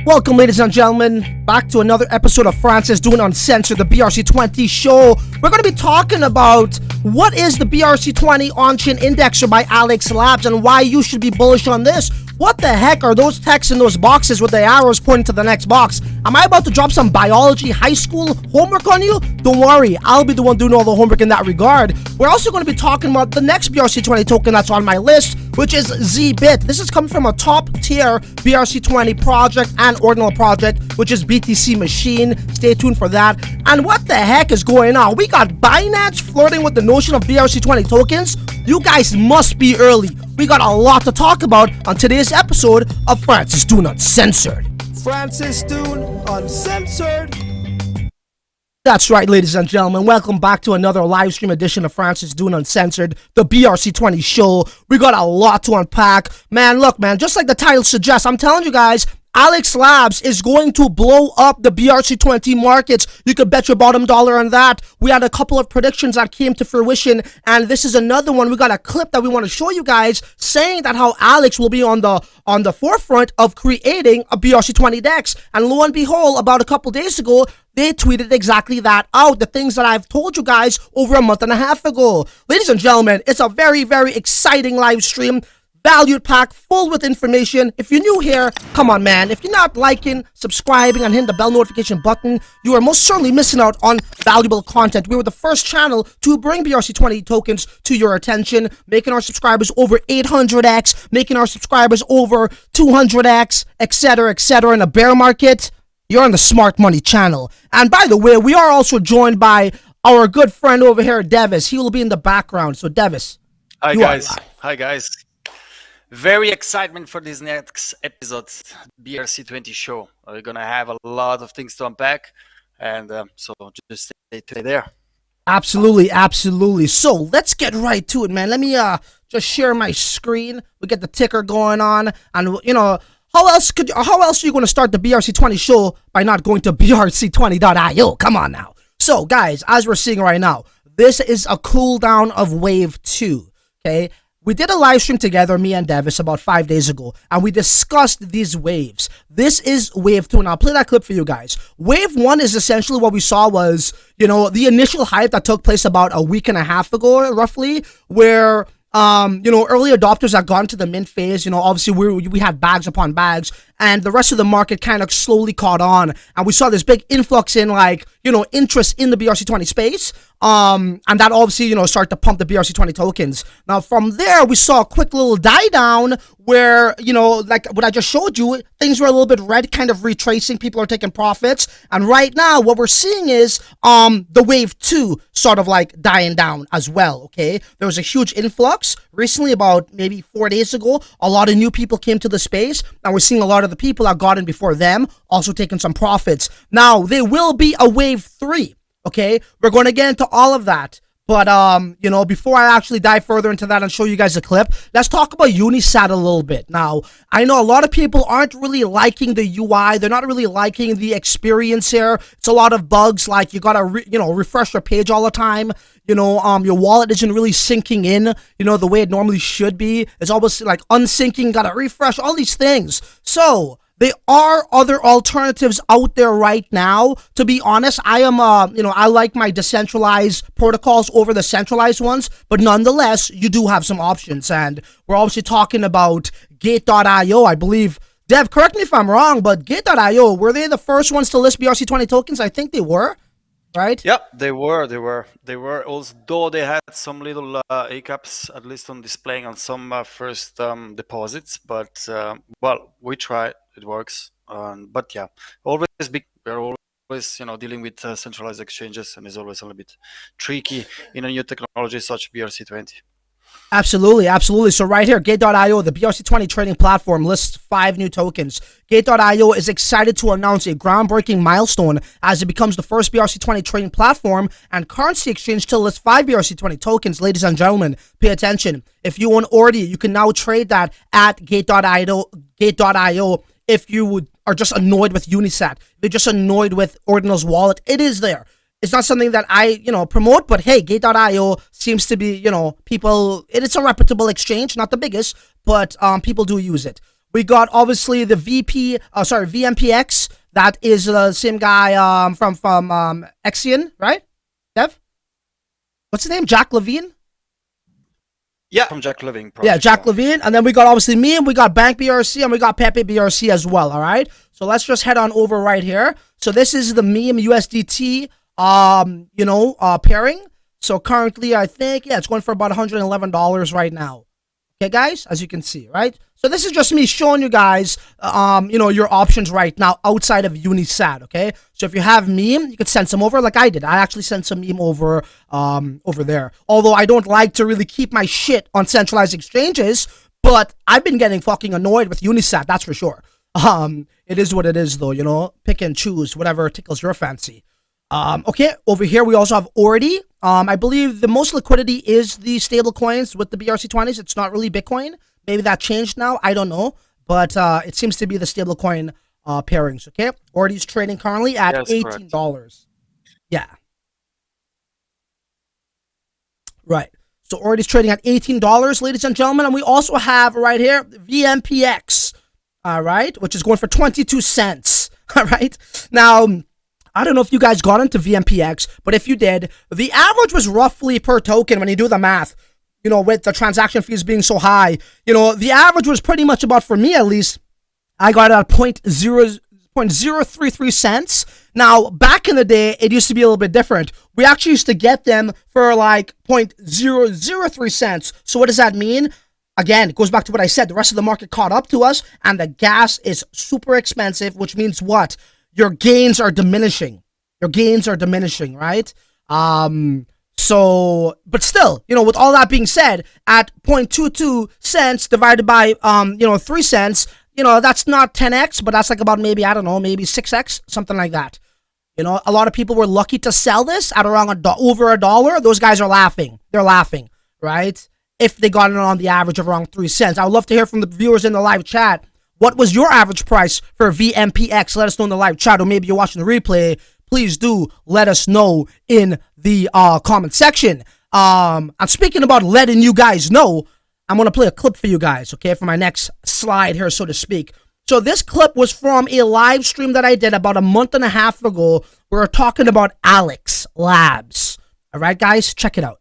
Welcome, ladies and gentlemen, back to another episode of Francis doing Uncensored, the BRC-20 show. We're going to be talking about what is the BRC-20 on-chain indexer by Alex Labs and why you should be bullish on this. What the heck are those texts in those boxes with the arrows pointing to the next box? Am I about to drop some biology high school homework on you? Don't worry, I'll be the one doing all the homework in that regard. We're also going to be talking about the next BRC-20 token that's on my list, which is ZBit. This is coming from a top-tier BRC-20 project and Ordinal project, which is BTC Machine. Stay tuned for that. And what the heck is going on? We got Binance flirting with the notion of BRC-20 tokens. You guys must be early. We got a lot to talk about on today's episode of Francis Doing Uncensored. Francis Doing Uncensored. That's right, ladies and gentlemen. Welcome back to another live stream edition of Francis Doing Uncensored, the BRC-20 show. We got a lot to unpack. Man, look, man, just like the title suggests, I'm telling you guys, Alex Labs is going to blow up the BRC-20 markets. You could bet your bottom dollar on that. We had a couple of predictions that came to fruition, and this is another one. We got a clip that we want to show you guys saying that how Alex will be on the forefront of creating a BRC-20 DEX. And lo and behold, about a couple days ago, they tweeted exactly that out, the things that I've told you guys over a month and a half ago. Ladies and gentlemen, it's a very, very exciting live stream. Valued pack, full with information. If you're new here, come on, man. If you're not liking, subscribing, and hitting the bell notification button, you are most certainly missing out on valuable content. We were the first channel to bring BRC-20 tokens to your attention, making our subscribers over 800x, making our subscribers over 200x, etc., etc. In a bear market, you're on the Smart Money channel. And by the way, we are also joined by our good friend over here, Deiv. He will be in the background. So, Deiv. Hi, guys. Hi, guys. Very excitement for this next episode, BRC-20 show. We're gonna have a lot of things to unpack, and so just stay there. Absolutely, absolutely. So let's get right to it, man. Let me just share my screen. We get the ticker going on, and you know how else are you going to start the BRC-20 show by not going to BRC-20.io? Come on now. So guys, as we're seeing right now, this is a cooldown of Wave 2. Okay. We did a live stream together, me and Deiv, about 5 days ago, and we discussed these waves. This is Wave 2, and I'll play that clip for you guys. Wave 1 is essentially what we saw was, you know, the initial hype that took place about a week and a half ago, roughly, where you know, early adopters had gone to the mint phase. You know, obviously we had bags upon bags, and the rest of the market kind of slowly caught on, and we saw this big influx in, like, you know, interest in the BRC-20 space. And that obviously, you know, started to pump the BRC-20 tokens. Now from there, we saw a quick little die down where, you know, like what I just showed you, things were a little bit red, kind of retracing. People are taking profits. And right now, what we're seeing is the Wave 2 sort of like dying down as well, okay? There was a huge influx recently, about maybe 4 days ago. A lot of new people came to the space, and we're seeing a lot of the people that got in before them also taking some profits. Now, there will be a Wave 3. Okay, we're going to get into all of that, but you know, before I actually dive further into that and show you guys a clip, let's talk about Unisat a little bit. Now, I know a lot of people aren't really liking the UI. They're not really liking the experience here. It's a lot of bugs, like you gotta refresh your page all the time. You know, your wallet isn't really syncing in, you know, the way it normally should be. It's almost like unsyncing, gotta refresh, all these things. So there are other alternatives out there right now. To be honest, I am, you know, I like my decentralized protocols over the centralized ones, but nonetheless, you do have some options. And we're obviously talking about Gate.io. I believe, Deiv, correct me if I'm wrong, but Gate.io, were they the first ones to list BRC-20 tokens? I think they were, right? Yeah, they were. Although they had some little hiccups, at least on displaying on some first deposits. But well, we tried. It works, but yeah, we're always, you know, dealing with centralized exchanges, and it's always a little bit tricky in a new technology such BRC-20. Absolutely, absolutely. So right here, Gate.io, the BRC-20 trading platform, lists 5 new tokens. Gate.io is excited to announce a groundbreaking milestone as it becomes the first BRC-20 trading platform and currency exchange to list 5 BRC-20 tokens. Ladies and gentlemen, pay attention. If you own ORDI, you can now trade that at Gate.io. If you are just annoyed with Unisat, if you're just annoyed with Ordinals wallet, it is there. It's not something that I, you know, promote, but hey, Gate.io seems to be, you know, people, it's a reputable exchange, not the biggest, but people do use it. We got obviously the VMPX. That is the same guy from Exion, right? Dev? What's his name? Jack Levine? Yeah, from Jack Levine. Yeah, Jack Levine. And then we got obviously me, and we got Bank BRC, and we got Pepe BRC as well, all right? So let's just head on over right here. So this is the meme USDT, pairing. So currently, I think, yeah, it's going for about $111 right now. Okay, guys, as you can see, right? So this is just me showing you guys, your options right now outside of Unisat, okay? So if you have meme, you could send some over like I did. I actually sent some meme over there. Although I don't like to really keep my shit on centralized exchanges, but I've been getting fucking annoyed with Unisat, that's for sure. It is what it is, though, pick and choose, whatever tickles your fancy. Okay, over here we also have ORDI. I believe the most liquidity is the stable coins with the BRC-20s. It's not really Bitcoin. Maybe that changed now. I don't know. But it seems to be the stable coin pairings, okay? ORDI's trading currently at $18. Correct. Yeah. Right. So ORDI's trading at $18, ladies and gentlemen. And we also have right here VMPX, all right, which is going for 22 cents, all right? Now, I don't know if you guys got into VMPX, but if you did, the average was roughly per token when you do the math, with the transaction fees being so high, the average was pretty much about, for me at least, I got it at 0.033 cents. Now, back in the day, it used to be a little bit different. We actually used to get them for like 0.003 cents. So what does that mean? Again, it goes back to what I said. The rest of the market caught up to us, and the gas is super expensive, which means what? Your gains are diminishing. Right? But still, with all that being said, at 0.22 cents divided by, 3 cents, that's not 10x, but that's like about maybe 6x, something like that. A lot of people were lucky to sell this at around over $1. Those guys are laughing. They're laughing, right? If they got it on the average of around 3 cents. I would love to hear from the viewers in the live chat. What was your average price for VMPX? Let us know in the live chat, or maybe you're watching the replay. Please do let us know in the comment section. And speaking about letting you guys know, I'm going to play a clip for you guys, okay, for my next slide here, so to speak. So this clip was from a live stream that I did about a month and a half ago. We were talking about Alex Labs. All right, guys, check it out.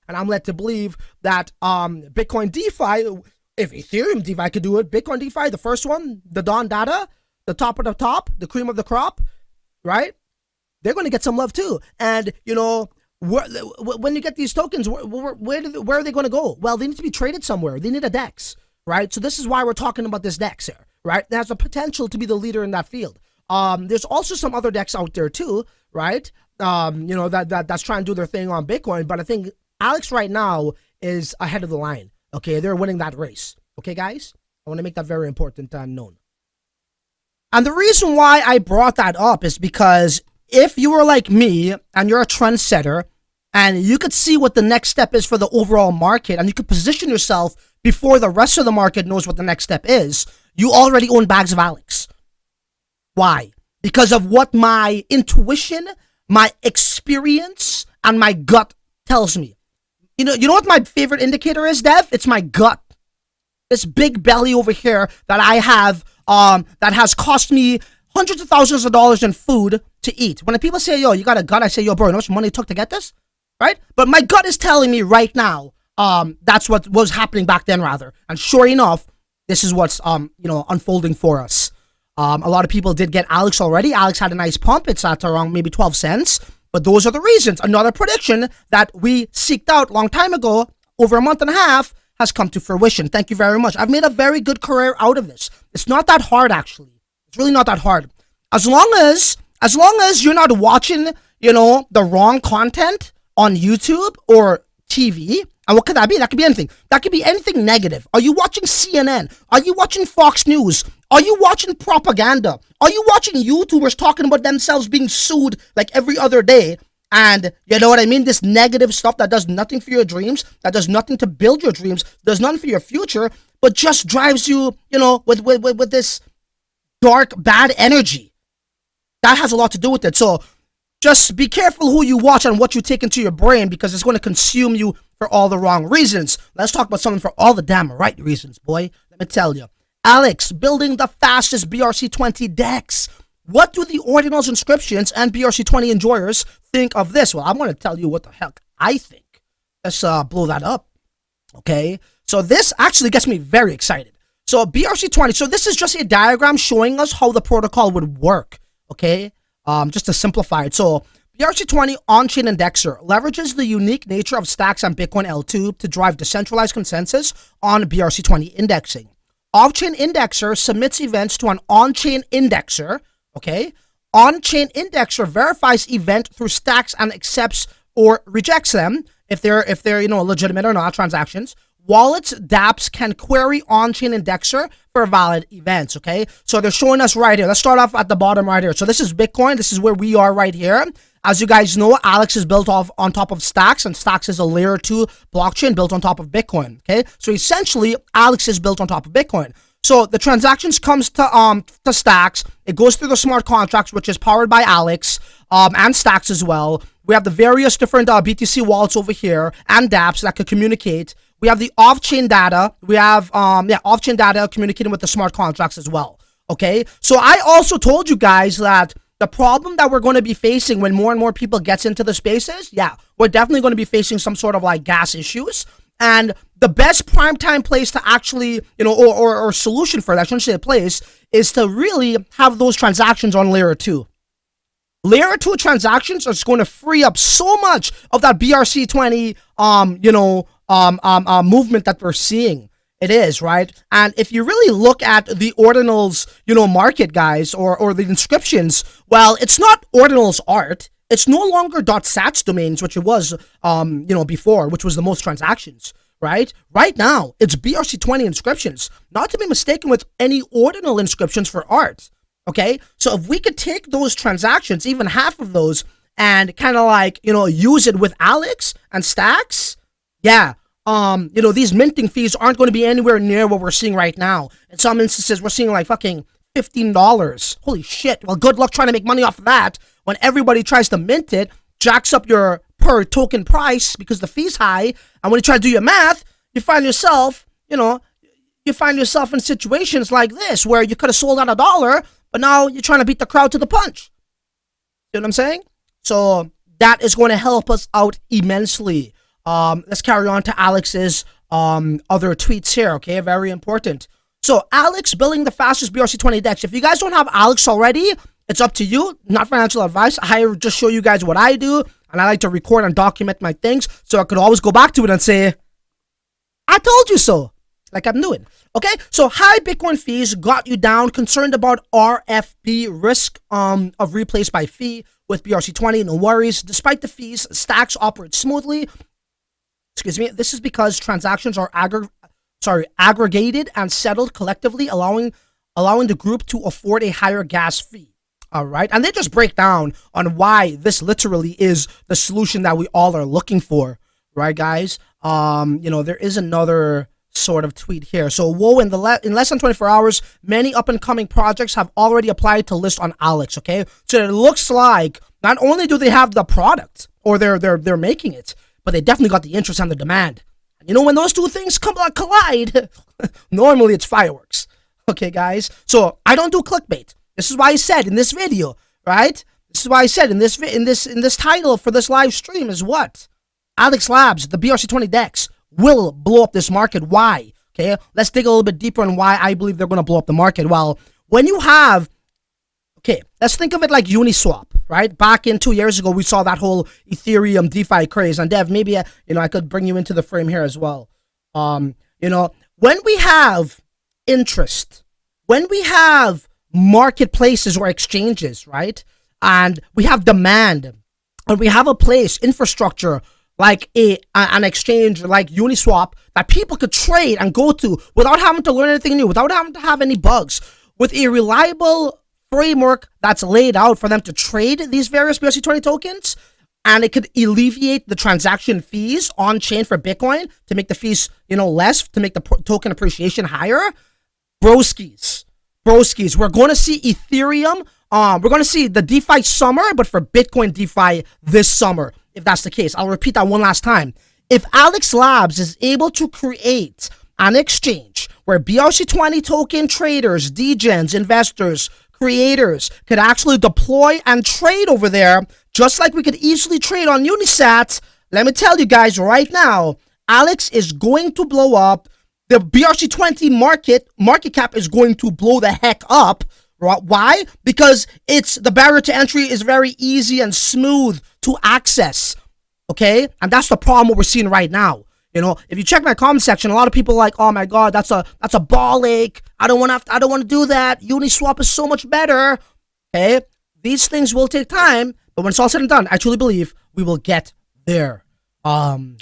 And I'm led to believe that Bitcoin DeFi... If Ethereum DeFi could do it, Bitcoin DeFi, the first one, the Dawn Data, the top of the top, the cream of the crop, right? They're going to get some love too. And, when you get these tokens, where are they going to go? Well, they need to be traded somewhere. They need a DEX, right? So this is why we're talking about this DEX here, right? It has the potential to be the leader in that field. There's also some other DEX out there too, right? That's trying to do their thing on Bitcoin. But I think Alex right now is ahead of the line. Okay, they're winning that race. Okay, guys? I want to make that very important and known. And the reason why I brought that up is because if you were like me and you're a trendsetter and you could see what the next step is for the overall market and you could position yourself before the rest of the market knows what the next step is, you already own bags of Alex. Why? Because of what my intuition, my experience, and my gut tells me. You know what my favorite indicator is, Dev? It's my gut. This big belly over here that I have, that has cost me hundreds of thousands of dollars in food to eat. When people say, yo, you got a gut, I say, yo, bro, you know how much money it took to get this? Right? But my gut is telling me right now, that's what was happening back then, rather. And sure enough, this is what's, unfolding for us. A lot of people did get Alex already. Alex had a nice pump. It's at around maybe 12 cents. But those are the reasons. Another prediction that we seeked out a long time ago, over a month and a half, has come to fruition. Thank you very much. I've made a very good career out of this. It's not that hard, actually. It's really not that hard. As long as you're not watching, the wrong content on YouTube or TV. And what could that be? That could be anything. That could be anything negative. Are you watching CNN? Are you watching Fox News? Are you watching propaganda? Are you watching YouTubers talking about themselves being sued like every other day? And you know what I mean? This negative stuff that does nothing for your dreams, that does nothing to build your dreams, does nothing for your future, but just drives you, with this dark, bad energy. That has a lot to do with it. So just be careful who you watch and what you take into your brain, because it's going to consume you for all the wrong reasons. Let's talk about something for all the damn right reasons, boy. Let me tell you. Alex building the fastest BRC-20 DEX. What do the Ordinals, inscriptions, and BRC-20 enjoyers think of this? Well, I'm going to tell you what the heck I think. Let's blow that up. Okay, so this actually gets me very excited. So BRC-20, so this is just a diagram showing us how the protocol would work. Okay, just to simplify it. So BRC-20 on-chain indexer leverages the unique nature of stacks on Bitcoin L2 to drive decentralized consensus on BRC-20 indexing. Off-chain indexer submits events to an on-chain indexer. Okay, on-chain indexer verifies event through stacks and accepts or rejects them if they're legitimate or not transactions. Wallets, dApps can query on-chain indexer for valid events. Okay, so they're showing us right here. Let's start off at the bottom right here. So this is Bitcoin. This is where we are right here. As you guys know, Alex is built on top of Stacks, and Stacks is a layer 2 blockchain built on top of Bitcoin. Okay, so essentially, Alex is built on top of Bitcoin. So the transactions comes to Stacks. It goes through the smart contracts, which is powered by Alex and Stacks as well. We have the various different BTC wallets over here and dApps that could communicate. We have the off-chain data. We have off-chain data communicating with the smart contracts as well. Okay, so I also told you guys that the problem that we're going to be facing when more and more people gets into the spaces, we're definitely going to be facing some sort of like gas issues. And the best prime time place to actually, or solution for that, I shouldn't say a place, is to really have those transactions on layer 2. Layer 2 transactions are just going to free up so much of that BRC-20, movement that we're seeing. It is, right? And if you really look at the Ordinals, market, guys, or the inscriptions, well, it's not Ordinals art. It's no longer .sats domains, which it was, before, which was the most transactions, right? Right now, it's BRC-20 inscriptions, not to be mistaken with any Ordinal inscriptions for art, okay? So if we could take those transactions, even half of those, and kind of like, use it with Alex and Stacks, these minting fees aren't going to be anywhere near what we're seeing right now. In some instances, we're seeing like fucking $15. Holy shit. Well, good luck trying to make money off of that when everybody tries to mint it, jacks up your per token price because the fee's high. And when you try to do your math, you find yourself, in situations like this where you could have sold at $1, but now you're trying to beat the crowd to the punch. See what I'm saying? So that is going to help us out immensely. Let's carry on to Alex's other tweets here, okay? Very important. So, Alex building the fastest BRC-20 DEX. If you guys don't have Alex already, it's up to you. Not financial advice. I just show you guys what I do, and I like to record and document my things, so I could always go back to it and say, I told you so, like I'm doing. Okay, so high Bitcoin fees got you down, concerned about RFP risk of replaced by fee with BRC-20. No worries. Despite the fees, Stacks operate smoothly. This is because transactions are aggregated and settled collectively, allowing the group to afford a higher gas fee. All right, and they just break down on why this literally is the solution that we all are looking for, right, guys? There is another sort of tweet here. So, whoa, in less than 24 hours, many up and coming projects have already applied to list on Alex. Okay, so it looks like not only do they have the product or they're making it, but they definitely got the interest and the demand. When those two things collide, normally it's fireworks. Okay, guys? So I don't do clickbait. This is why I said in this video, right? This is why I said in this title for this live stream is what? Alex Labs, the BRC-20 DEX, will blow up this market. Why? Okay, let's dig a little bit deeper on why I believe they're going to blow up the market. Well, when you have, okay, let's think of it like Uniswap. Right? Back in 2 years ago, we saw that whole Ethereum DeFi craze. And Dev, maybe, I could bring you into the frame here as well. When we have interest, when we have marketplaces or exchanges, right? And we have demand, and we have a place, infrastructure, like an exchange like Uniswap that people could trade and go to without having to learn anything new, without having to have any bugs, with a reliable framework that's laid out for them to trade these various BRC-20 tokens, and it could alleviate the transaction fees on chain for Bitcoin to make the fees, less, to make the token appreciation higher. Broskies, we're going to see Ethereum. We're going to see the DeFi summer, but for Bitcoin DeFi this summer, if that's the case. I'll repeat that one last time. If Alex Labs is able to create an exchange where BRC-20 token traders, degens, investors, creators could actually deploy and trade over there, just like we could easily trade on Unisat. Let me tell you guys right now, Alex is going to blow up. The BRC-20 market cap is going to blow the heck up. Why? Because the barrier to entry is very easy and smooth to access. Okay? And that's the problem what we're seeing right now. You know, if you check my comment section, a lot of people are like, "Oh my god, that's a ball ache. I don't want to do that. Uniswap is so much better." Okay? These things will take time, but when it's all said and done, I truly believe we will get there.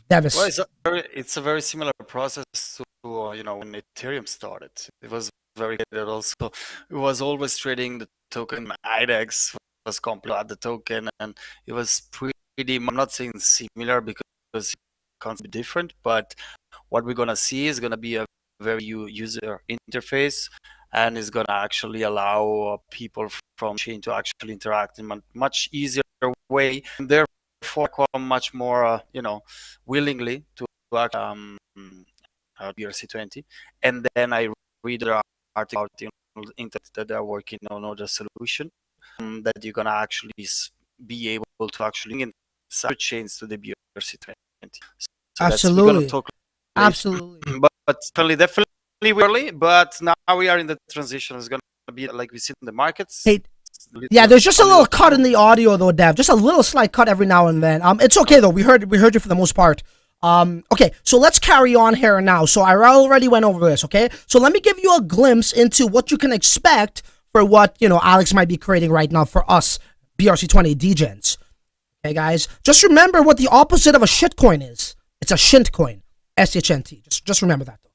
Davis. Well, it's a very similar process to when Ethereum started. It was very good. Also, it was always trading the token IDEX was complete the token, and it was pretty. I'm not saying similar because it can't be different, but what we're gonna see is gonna be a very user interface, and is gonna actually allow people from chain to actually interact in a much easier way, and therefore come much more willingly to BRC-20. And then I read the article about internet that they're working on another solution that you're gonna actually be able to actually link in chains to the BRC-20. So absolutely, we're gonna talk later. Absolutely. But definitely early. But now we are in the transition. It's gonna be like we see in the markets. Hey, yeah, there's just a little cut in the audio though, Dev. Just a little slight cut every now and then. It's okay though. We heard you for the most part. Okay, so let's carry on here now. So I already went over this, okay? So let me give you a glimpse into what you can expect for what, Alex might be creating right now for us, BRC-20 degens. Okay, guys? Just remember what the opposite of a shitcoin is. It's a SHNT coin. SHNT. Just remember that, though.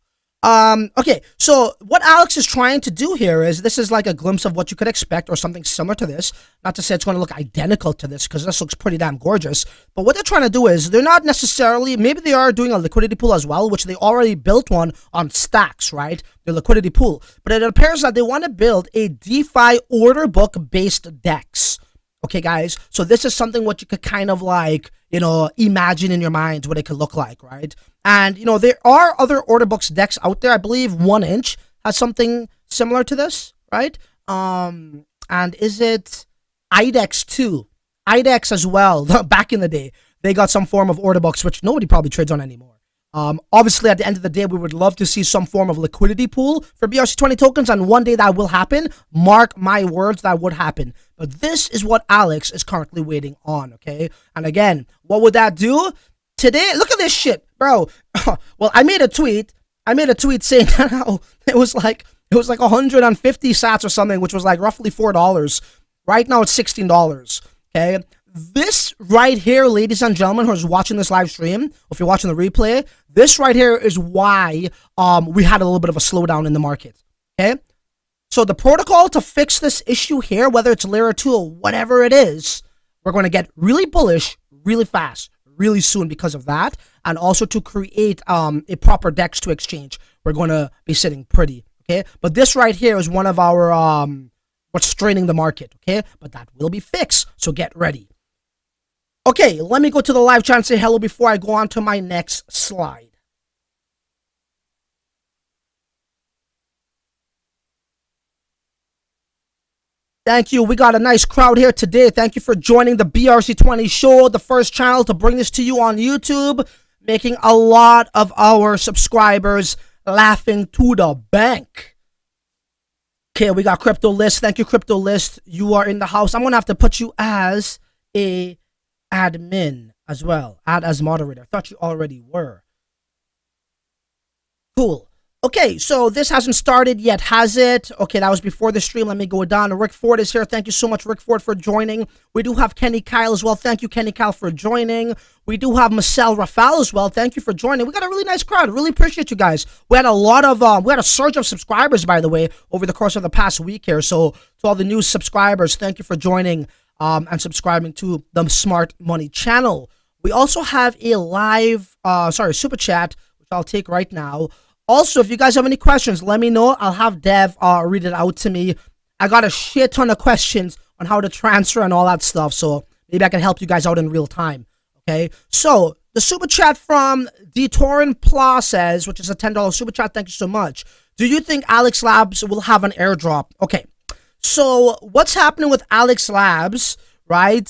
Okay, so what Alex is trying to do here is, this is like a glimpse of what you could expect or something similar to this. Not to say it's going to look identical to this, because this looks pretty damn gorgeous. But what they're trying to do is, they're not necessarily, maybe they are doing a liquidity pool as well, which they already built one on Stacks, right? The liquidity pool. But it appears that they want to build a DeFi order book based DEX. Okay, guys? So this is something what you could kind of like, imagine in your mind what it could look like, right? And, there are other order books DEX out there. I believe 1inch has something similar to this, right? And is it IDEX too? IDEX as well. Back in the day, they got some form of order books, which nobody probably trades on anymore. Obviously, at the end of the day, we would love to see some form of liquidity pool for BRC-20 tokens, and one day that will happen. Mark my words, that would happen. But this is what Alex is currently waiting on, okay? And again, what would that do? Today, look at this shit, bro. Well, I made a tweet saying that it was like 150 sats or something, which was like roughly $4. Right now, it's $16, okay? This right here, ladies and gentlemen, who's watching this live stream, if you're watching the replay, this right here is why we had a little bit of a slowdown in the market, okay? So the protocol to fix this issue here, whether it's layer 2 or whatever it is, we're going to get really bullish really fast, really soon because of that, and also to create a proper DEX to exchange. We're going to be sitting pretty, okay? But this right here is one of our, what's straining the market, okay? But that will be fixed, so get ready. Okay, let me go to the live chat and say hello before I go on to my next slide. Thank you. We got a nice crowd here today. Thank you for joining the BRC-20 show, the first channel to bring this to you on YouTube, making a lot of our subscribers laughing to the bank. Okay, we got Crypto List. Thank you, Crypto List. You are in the house. I'm going to have to put you as a admin as well. Add as moderator. I thought you already were. Cool. Okay, so this hasn't started yet, has it? Okay, that was before the stream. Let me go down. Rick Ford is here. Thank you so much, Rick Ford, for joining. We do have Kenny Kyle as well. Thank you, Kenny Kyle, for joining. We do have Marcel Rafal as well. Thank you for joining. We got a really nice crowd. Really appreciate you guys. We had a lot of, we had a surge of subscribers, by the way, over the course of the past week here. So to all the new subscribers, thank you for joining and subscribing to the Smart Money channel. We also have a live, super chat, which I'll take right now. Also, if you guys have any questions, let me know. I'll have Dev read it out to me. I got a shit ton of questions on how to transfer and all that stuff, so maybe I can help you guys out in real time. Okay, so the super chat from Detorin Pla says, which is a $10 super chat. Thank you so much. Do you think Alex Labs will have an airdrop? Okay, so what's happening with Alex Labs, right?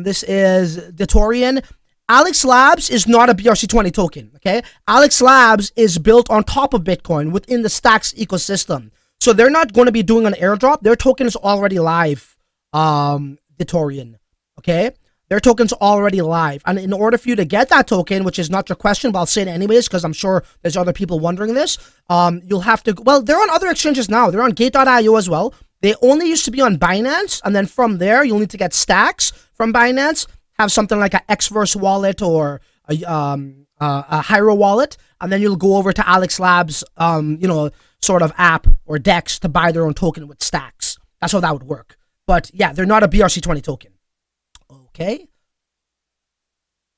This is Datorian. Alex Labs is not a BRC-20 token, okay? Alex Labs is built on top of Bitcoin within the Stacks ecosystem. So they're not going to be doing an airdrop. Their token is already live, Datorian, okay? Their token's already live. And in order for you to get that token, which is not your question, but I'll say it anyways, because I'm sure there's other people wondering this, you'll have to, well, they're on other exchanges now. They're on Gate.io as well. They only used to be on Binance, and then from there, you'll need to get stacks from Binance, have something like a Xverse wallet or a Hiro wallet, and then you'll go over to Alex Labs, sort of app or DEX to buy their own token with stacks. That's how that would work. But yeah, they're not a BRC-20 token. Okay.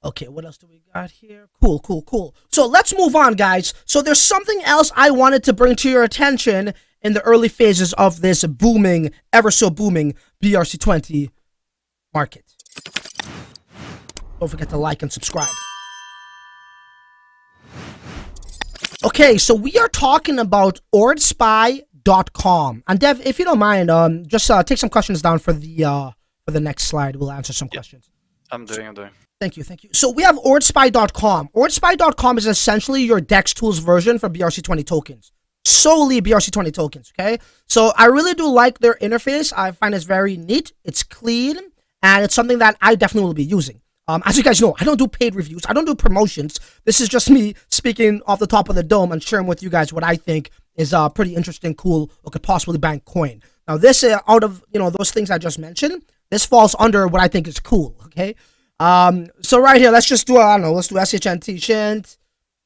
Okay, what else do we got here? Cool. So let's move on, guys. So there's something else I wanted to bring to your attention in the early phases of this booming, ever so booming BRC-20 market. Don't forget to like and subscribe. Okay, so we are talking about OSPY.com. And Dev, if you don't mind, just take some questions down for the next slide. We'll answer some questions. I'm doing. Thank you. So we have OSPY.com. OSPY.com is essentially your dextool's version for BRC-20 tokens. Solely BRC-20 tokens, okay? So I really do like their interface. I find it's very neat. It's clean. And it's something that I definitely will be using. As you guys know, I don't do paid reviews. I don't do promotions. This is just me speaking off the top of the dome and sharing with you guys what I think is pretty interesting, cool, or could possibly bank coin. Now, this, out of, those things I just mentioned, this falls under what I think is cool, okay? So right here, let's just do, let's do SHNT, SHNT.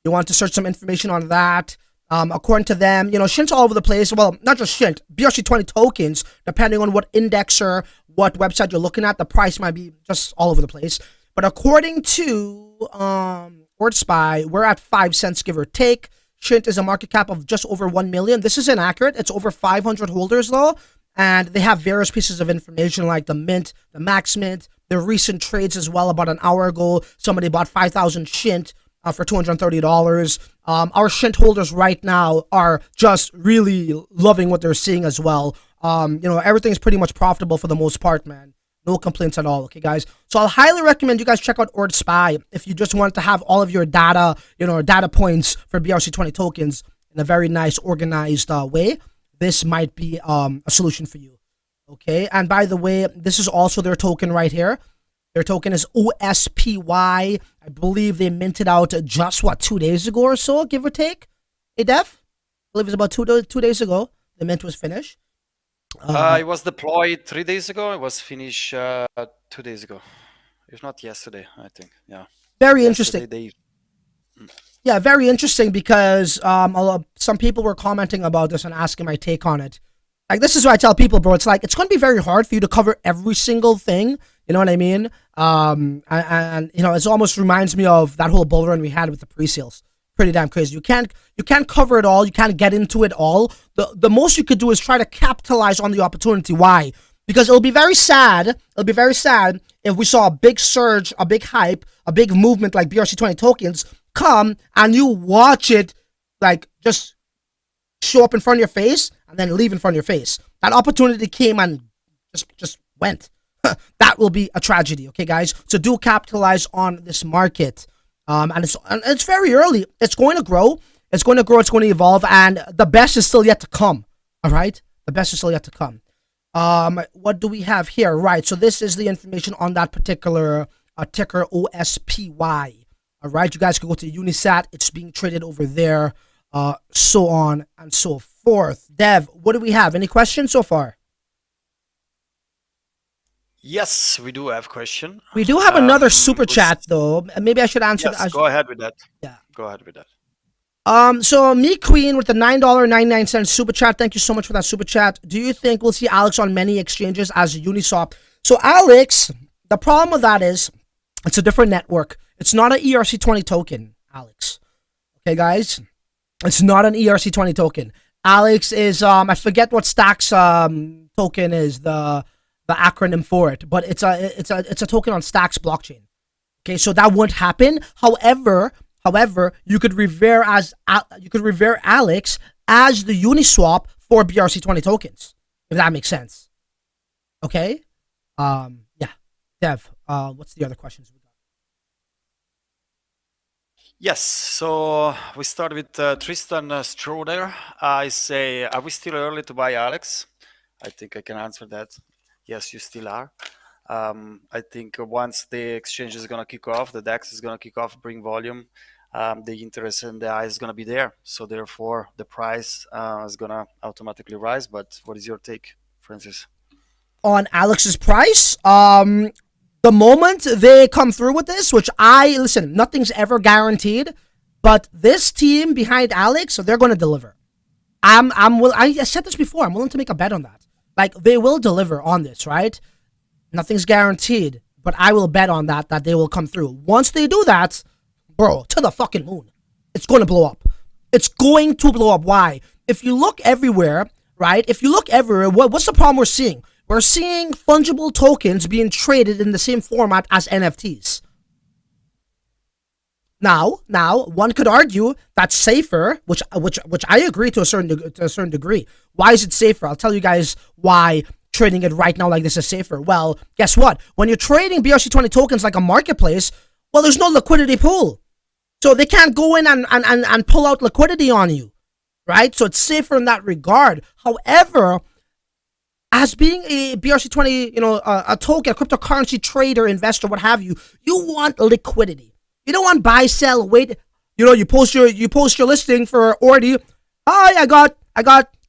You want to search some information on that. According to them, SHNT's all over the place. Well, not just SHNT, BRC-20 tokens, depending on what indexer, what website you're looking at, the price might be just all over the place. But according to ORDI, we're at 5 cents, give or take. SHNT is a market cap of just over 1 million. This is inaccurate. It's over 500 holders, though. And they have various pieces of information like the mint, the max mint, the recent trades as well. About an hour ago, somebody bought 5,000 SHNT for $230. Our SHNT holders right now are just really loving what they're seeing as well. Everything's pretty much profitable for the most part, man. No complaints at all, okay, guys? So I'll highly recommend you guys check out OSPY if you just want to have all of your data, data points for BRC-20 tokens in a very nice, organized way. This might be a solution for you, okay? And by the way, this is also their token right here. Their token is OSPY. I believe they minted out just, 2 days ago or so, give or take? Hey, Dev? I believe it's about 2 days ago. The mint was finished. It was deployed 3 days ago. It was finished 2 days ago, if not yesterday, I think. Yeah. Very interesting. Yeah, very interesting because some people were commenting about this and asking my take on it. Like, this is what I tell people, bro. It's like, it's going to be very hard for you to cover every single thing. You know what I mean? And it almost reminds me of that whole bull run we had with the pre-sales. Pretty damn crazy. You can't cover it all. You can't get into it all. The most you could do is try to capitalize on the opportunity. Why? Because it'll be very sad. It'll be very sad if we saw a big surge, a big hype, a big movement like BRC-20 tokens come and you watch it like just show up in front of your face and then leave in front of your face. That opportunity came and just went. That will be a tragedy. Okay, guys. So do capitalize on this market. And it's very early. It's going to grow. It's going to grow. It's going to evolve. And the best is still yet to come. All right? The best is still yet to come. What do we have here? Right. So this is the information on that particular ticker, OSPY. All right. You guys can go to Unisat. It's being traded over there. So on and so forth. Dev, what do we have? Any questions so far? Yes, we do have a question. We do have another super chat, though. Maybe I should answer. Yes, go ahead with that. Yeah. Go ahead with that. So Me Queen with the $9.99 super chat. Thank you so much for that super chat. Do you think we'll see Alex on many exchanges as Uniswap? So Alex, the problem with that is it's a different network. It's not an ERC-20 token, Alex. Okay, guys? It's not an ERC-20 token. Alex is, I forget what Stacks token is, the acronym for it, but it's a token on Stacks blockchain. Okay, so that won't happen. However, you could revere Alex as the Uniswap for BRC-20 tokens, if that makes sense. Okay? Yeah. Dev, what's the other questions we got? Yes, so we start with Tristan Stroder. I say, are we still early to buy Alex? I think I can answer that. Yes, you still are. I think once the exchange is going to kick off, the DEX is going to kick off, bring volume, the interest in the eye is going to be there. So therefore, the price is going to automatically rise. But what is your take, Francis? On Alex's price, the moment they come through with this, which listen, nothing's ever guaranteed, but this team behind Alex, so they're going to deliver. I said this before. I'm willing to make a bet on that. Like, they will deliver on this, right? Nothing's guaranteed, but I will bet on that they will come through. Once they do that, bro, to the fucking moon. It's going to blow up. It's going to blow up. Why? If you look everywhere, right? If you look everywhere, what's the problem we're seeing? We're seeing fungible tokens being traded in the same format as NFTs. Now, one could argue that's safer, which I agree to a certain degree. Why is it safer? I'll tell you guys why trading it right now like this is safer. Well, guess what? When you're trading BRC-20 tokens like a marketplace, well, there's no liquidity pool. So they can't go in and pull out liquidity on you, right? So it's safer in that regard. However, as being a BRC-20, a token, a cryptocurrency trader, investor, what have you, you want liquidity. You don't want buy, sell, wait. You post your listing for ORDI. Hi, I got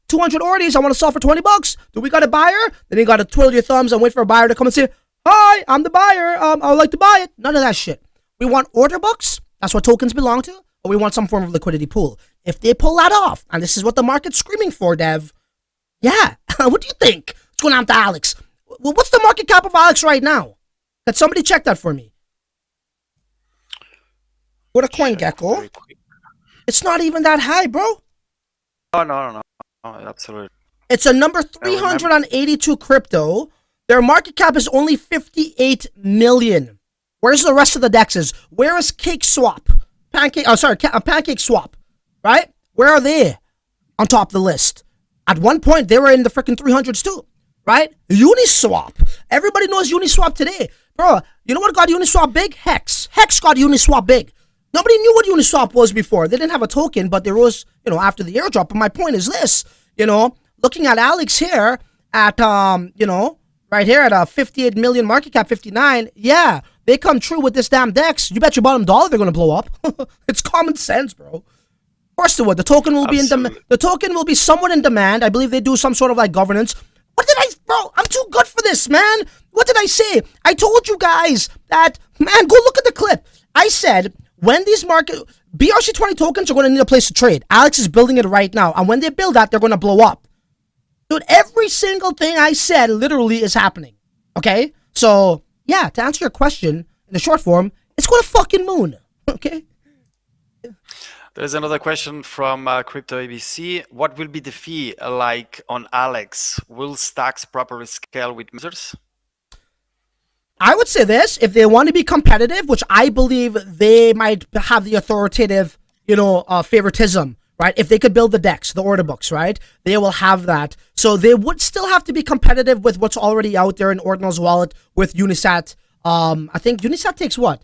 200 ORDIs. I want to sell for $20. Do we got a buyer? Then you got to twiddle your thumbs and wait for a buyer to come and say, hi, I'm the buyer. I would like to buy it. None of that shit. We want order books. That's what tokens belong to. Or we want some form of liquidity pool. If they pull that off, and this is what the market's screaming for, Dev. Yeah. What do you think? What's going on to Alex? Well, what's the market cap of Alex right now? Can somebody check that for me? What a CoinGecko. It's not even that high, bro. Oh, no, absolutely. It's a number 382 crypto. Their market cap is only 58 million. Where's the rest of the DEXs? Where is Pancake Swap, right? Where are they on top of the list? At one point, they were in the freaking 300s too, right? Uniswap. Everybody knows Uniswap today. Bro, you know what got Uniswap big? Hex. Hex got Uniswap big. Nobody knew what Uniswap was before. They didn't have a token, but there was, after the airdrop. But my point is this, looking at Alex here at, right here at a 58 million market cap, 59. Yeah, they come true with this damn DEX. You bet your bottom dollar they're going to blow up. It's common sense, bro. Of course it would. The token will be in demand. The token will be somewhat in demand. I believe they do some sort of like governance. Bro, I'm too good for this, man. What did I say? I told you guys that, man, go look at the clip. I said, when these BRC-20 tokens are going to need a place to trade. Alex is building it right now. And when they build that, they're going to blow up. Dude, every single thing I said literally is happening. Okay? So, yeah, to answer your question, in the short form, it's going to fucking moon. Okay? There's another question from Crypto ABC. What will be the fee like on Alex? Will stacks properly scale with users? I would say this, if they want to be competitive, which I believe they might have the authoritative, favoritism, right? If they could build the DEX, the order books, right? They will have that. So they would still have to be competitive with what's already out there in Ordinals wallet with Unisat. I think Unisat takes what?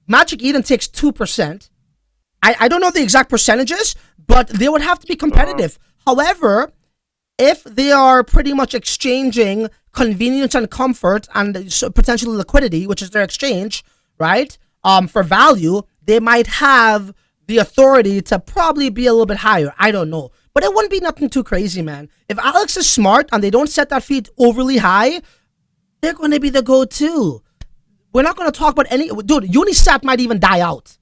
Magic Eden takes 2%. I don't know the exact percentages, but they would have to be competitive. However, if they are pretty much exchanging convenience and comfort and potentially liquidity, which is their exchange, right? For value, they might have the authority to probably be a little bit higher. I don't know. But it wouldn't be nothing too crazy, man. If Alex is smart and they don't set that fee overly high, they're going to be the go-to. We're not going to talk about any... Dude, Unisat might even die out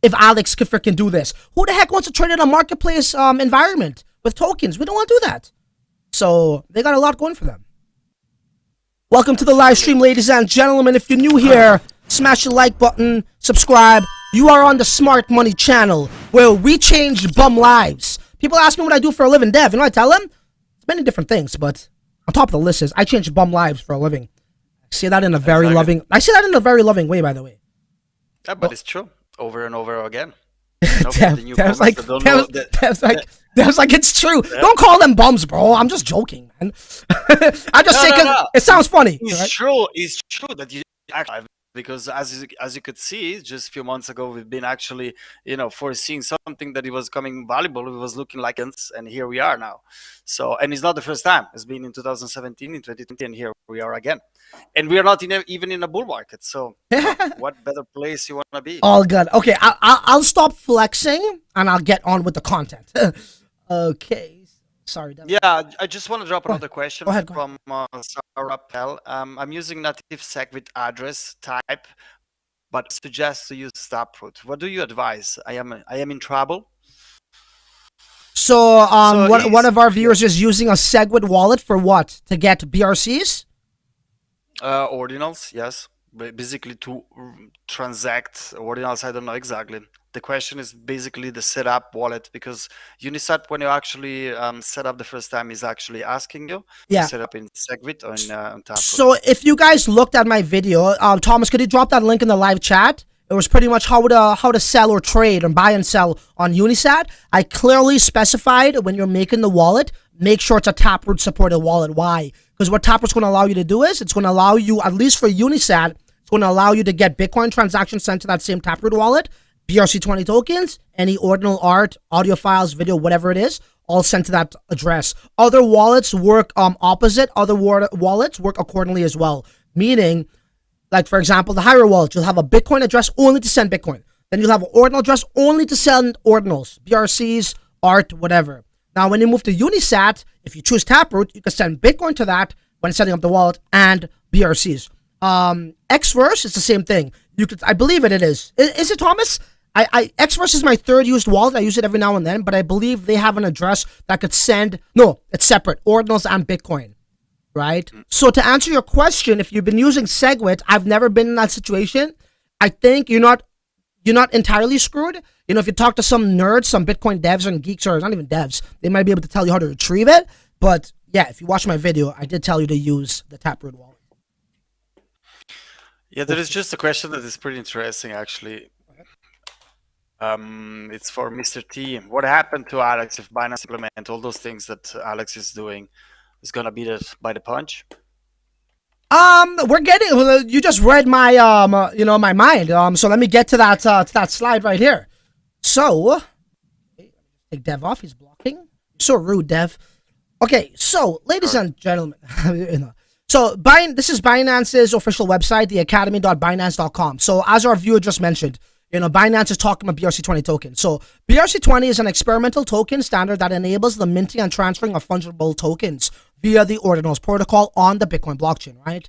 if Alex could freaking do this. Who the heck wants to trade in a marketplace environment with tokens? We don't want to do that. So they got a lot going for them. Welcome to the live stream, ladies and gentlemen. If you're new here, smash the like button, subscribe. You are on the Smart Money channel, where we change bum lives. People ask me what I do for a living, Dev. You know what I tell them? It's many different things, but on top of the list is I change bum lives for a living. I say that in a very loving way, by the way. Yeah, but it's true. Over and over again. Dev's like, Dev's like, it's true. Yeah. Don't call them bums, bro. I'm just joking, man. I just say because it sounds funny. It's right? true. It's true that you actually, because as you could see, just a few months ago, we've been actually, foreseeing something that it was coming valuable. It was looking like, and here we are now. So, and it's not the first time. It's been in 2017, in 2020, and here we are again. And we are not even in a bull market. So, what better place you want to be? All good. Okay, I'll stop flexing and I'll get on with the content. Okay. Sorry. Yeah, I just want to drop another question go ahead. from Sarah Pell. I'm using native Segwit address type, but suggest to use Taproot. What do you advise? I am in trouble. So one of our viewers is using a Segwit wallet for what? To get BRCs? Ordinals, yes. Basically to transact ordinals, I don't know exactly. The question is basically the setup wallet, because Unisat, when you actually set up the first time, is actually asking you to set up in Segwit or in Taproot. So if you guys looked at my video, Thomas, could you drop that link in the live chat? It was pretty much how to sell or trade and buy and sell on Unisat. I clearly specified when you're making the wallet, make sure it's a Taproot supported wallet. Why? Because what Taproot's going to allow you to do is it's going to allow you, at least for Unisat, it's going to allow you to get Bitcoin transactions sent to that same Taproot wallet, BRC-20 tokens, any ordinal art, audio files, video, whatever it is, all sent to that address. Other wallets work opposite. Other wallets work accordingly as well. Meaning, like for example, the Hiro wallet, you'll have a Bitcoin address only to send Bitcoin. Then you'll have an ordinal address only to send ordinals, BRCs, art, whatever. Now, when you move to Unisat, if you choose Taproot, you can send Bitcoin to that when setting up the wallet and BRCs. Xverse is the same thing. You could, I believe it is. Is it, Thomas? Xverse is my third used wallet. I use it every now and then, but I believe they have an address that could send. No, it's separate. Ordinals and Bitcoin, right? So to answer your question, if you've been using Segwit, I've never been in that situation. I think you're not entirely screwed. If you talk to some nerds, some Bitcoin devs and geeks, or not even devs, they might be able to tell you how to retrieve it. But yeah, if you watch my video, I did tell you to use the Taproot wallet. Yeah, there is just a question that is pretty interesting, actually. It's for Mr. T. What happened to Alex if Binance implement all those things that Alex is doing? Is gonna beat it by the punch? We're getting. You just read my my mind. So let me get to that slide right here. So, take Dev off. He's blocking. So rude, Dev. Okay, so ladies and gentlemen, so this is Binance's official website, theacademy.binance.com. So as our viewer just mentioned, Binance is talking about BRC-20 tokens. So BRC-20 is an experimental token standard that enables the minting and transferring of fungible tokens via the Ordinals protocol on the Bitcoin blockchain, right?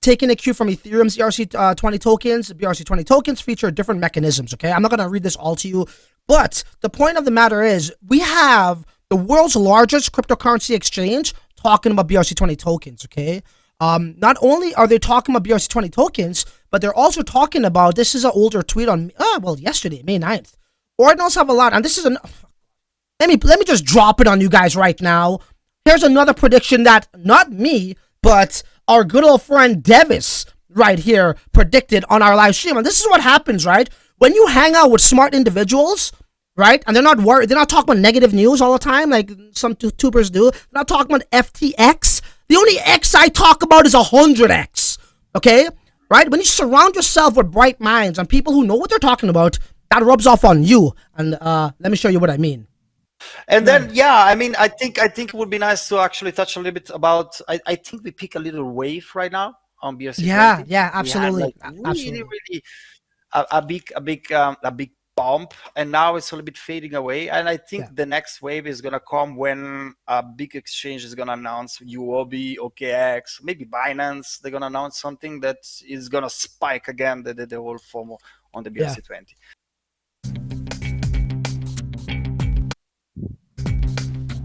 Taking a cue from Ethereum's BRC-20 tokens, BRC-20 tokens feature different mechanisms, okay? I'm not going to read this all to you, but the point of the matter is we have the world's largest cryptocurrency exchange talking about BRC-20 tokens, okay? Not only are they talking about BRC-20 tokens, but they're also talking about, this is an older tweet on, yesterday, May 9th. Ordinals have a lot, and this is let me just drop it on you guys right now. Here's another prediction that, not me, but our good old friend Davis right here predicted on our live stream. And this is what happens, right? When you hang out with smart individuals, right? And they're not worried, they're not talking about negative news all the time like some tubers do. They're not talking about FTX. The only X I talk about is 100X, okay? Right? When you surround yourself with bright minds and people who know what they're talking about, that rubs off on you. And let me show you what I mean. And then, yeah, I mean, I think it would be nice to actually touch a little bit about, I think we pick a little wave right now on BRC. Yeah, absolutely. Really a big bump, and now it's a little bit fading away. And I think the next wave is gonna come when a big exchange is gonna announce UOB, OKX, maybe Binance. They're gonna announce something that is gonna spike again the whole FOMO on the BRC-20.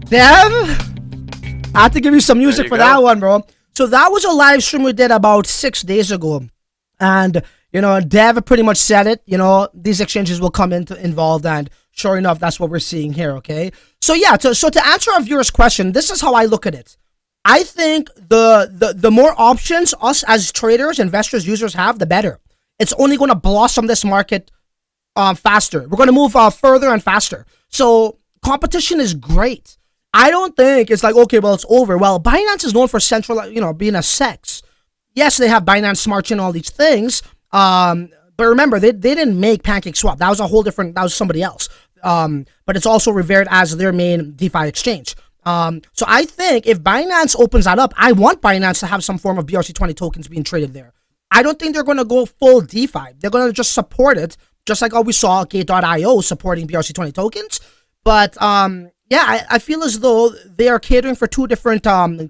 Dev, I have to give you some music for that one, bro. So that was a live stream we did about 6 days ago, and Dev pretty much said it. These exchanges will come involved, and sure enough, that's what we're seeing here. Okay, so yeah, so to answer our viewer's question, this is how I look at it. I think the more options us as traders, investors, users have, the better. It's only going to blossom this market faster. We're going to move further and faster. So competition is great. I don't think it's like, okay, well, it's over. Well, Binance is known for central, being a sex. Yes, they have Binance Smart Chain and all these things. But remember, they didn't make PancakeSwap. That was somebody else. But it's also revered as their main DeFi exchange. So I think if Binance opens that up, I want Binance to have some form of BRC-20 tokens being traded there. I don't think they're going to go full DeFi. They're going to just support it, just like how we saw Gate.io supporting BRC-20 tokens. But yeah, I feel as though they are catering for two different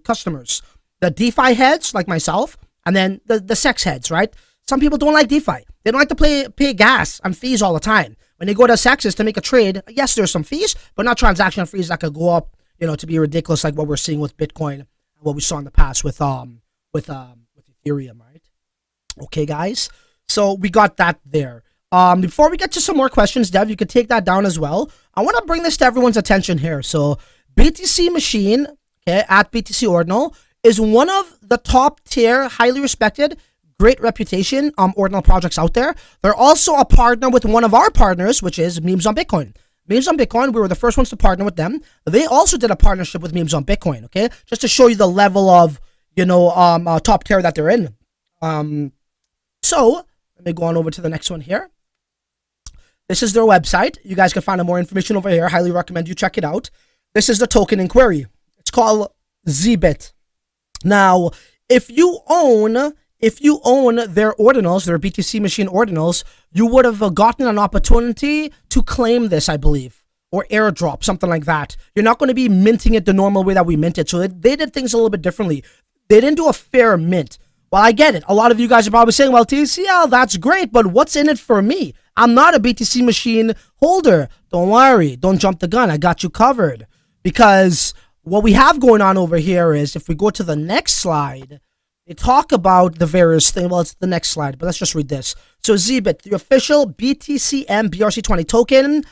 customers. The DeFi heads, like myself, and then the sex heads, right? Some people don't like DeFi. They don't like to pay gas and fees all the time. When they go to sexes to make a trade, yes, there's some fees, but not transaction fees that could go up, to be ridiculous, like what we're seeing with Bitcoin and what we saw in the past with Ethereum, right? Okay, guys. So we got that there. Before we get to some more questions, Dev, you could take that down as well. I want to bring this to everyone's attention here. So BTC Machine, okay, at BTC Ordinal, is one of the top tier, highly respected, great reputation ordinal projects out there. They're also a partner with one of our partners, which is Memes on Bitcoin. Memes on Bitcoin, we were the first ones to partner with them. They also did a partnership with Memes on Bitcoin, okay? Just to show you the level of, top tier that they're in. So, let me go on over to the next one here. This is their website. You guys can find more information over here. Highly recommend you check it out. This is the token inquiry. It's called Segwit. Now, if you own their ordinals, their BTC Machine ordinals, you would have gotten an opportunity to claim this, I believe, or airdrop, something like that. You're not going to be minting it the normal way that we mint it. So they did things a little bit differently. They didn't do a fair mint. Well, I get it. A lot of you guys are probably saying, well, TCL, that's great, but what's in it for me? I'm not a BTC Machine holder. Don't worry. Don't jump the gun. I got you covered. Because what we have going on over here is, if we go to the next slide, they talk about the various things. Well, it's the next slide, but let's just read this. So Segwit, the official BTCM BRC-20 token,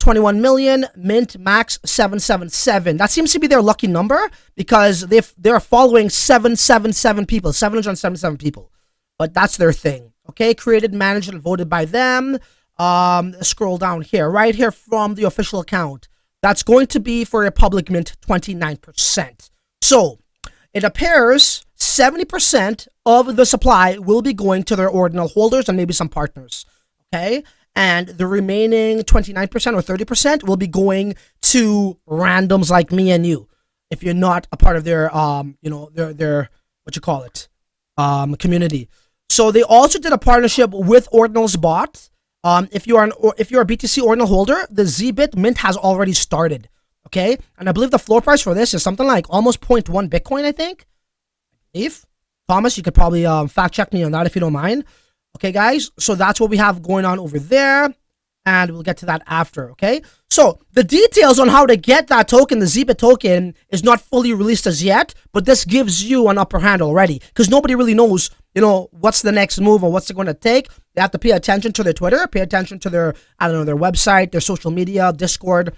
21 million, mint max 777. That seems to be their lucky number because they're following 777 people, 777 people. But that's their thing. Okay, created, managed, and voted by them. Scroll down here, right here from the official account. That's going to be for a public mint 29%. So it appears 70% of the supply will be going to their ordinal holders and maybe some partners. Okay, and the remaining 29% or 30% will be going to randoms like me and you. If you're not a part of their their community. So they also did a partnership with Ordinals Bot. If you're a BTC Ordinal holder, the Segwit mint has already started. Okay, and I believe the floor price for this is something like almost 0.1 Bitcoin, I think. If Thomas, you could probably fact check me on that if you don't mind. Okay, guys, so that's what we have going on over there, and we'll get to that after, okay? So the details on how to get that token, the Segwit token, is not fully released as yet, but this gives you an upper hand already, because nobody really knows, what's the next move or what's it going to take. They have to pay attention to their Twitter, pay attention to their website, their social media, Discord,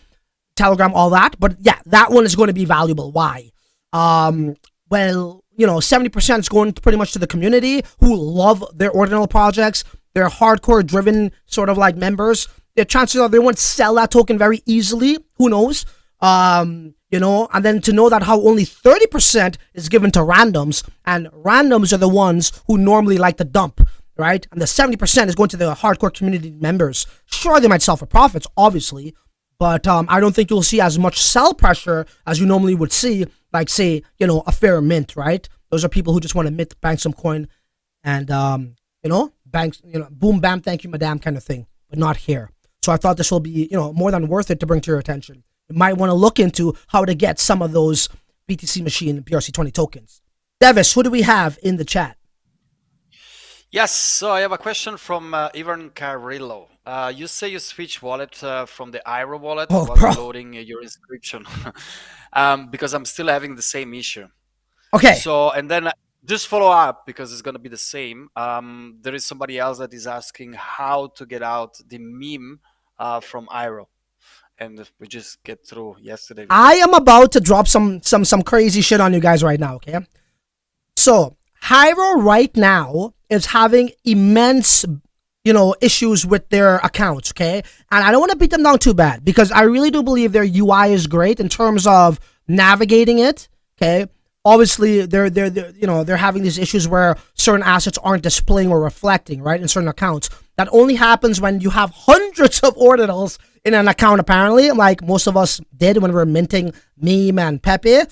Telegram, all that. But yeah, that one is going to be valuable. Why? 70% is going pretty much to the community who love their ordinal projects. They're hardcore driven sort of like members. The chances are they won't sell that token very easily. Who knows? And then to know that how only 30% is given to randoms, and randoms are the ones who normally like to dump, right? And the 70% is going to the hardcore community members. Sure, they might sell for profits, obviously, but I don't think you'll see as much sell pressure as you normally would see, like, say, a fair mint, right? Those are people who just want to mint, bank some coin, and, banks, boom, bam, thank you, madam, kind of thing, but not here. So I thought this will be, more than worth it to bring to your attention. You might want to look into how to get some of those BTC Machine BRC-20 tokens. Devis, who do we have in the chat? Yes, so I have a question from Ivan Carrillo. You say you switch wallet from the Hiro wallet while loading your inscription, because I'm still having the same issue. Okay. So, and then just follow up, because it's going to be the same. There is somebody else that is asking how to get out the meme from Hiro. And we just get through yesterday. I am about to drop some crazy shit on you guys right now, okay? So, Hiro right now is having immense you know, issues with their accounts, okay? And I don't want to beat them down too bad because I really do believe their UI is great in terms of navigating it, okay? Obviously, they're having these issues where certain assets aren't displaying or reflecting, right, in certain accounts. That only happens when you have hundreds of ordinals in an account, apparently, like most of us did when we were minting Meme and Pepe.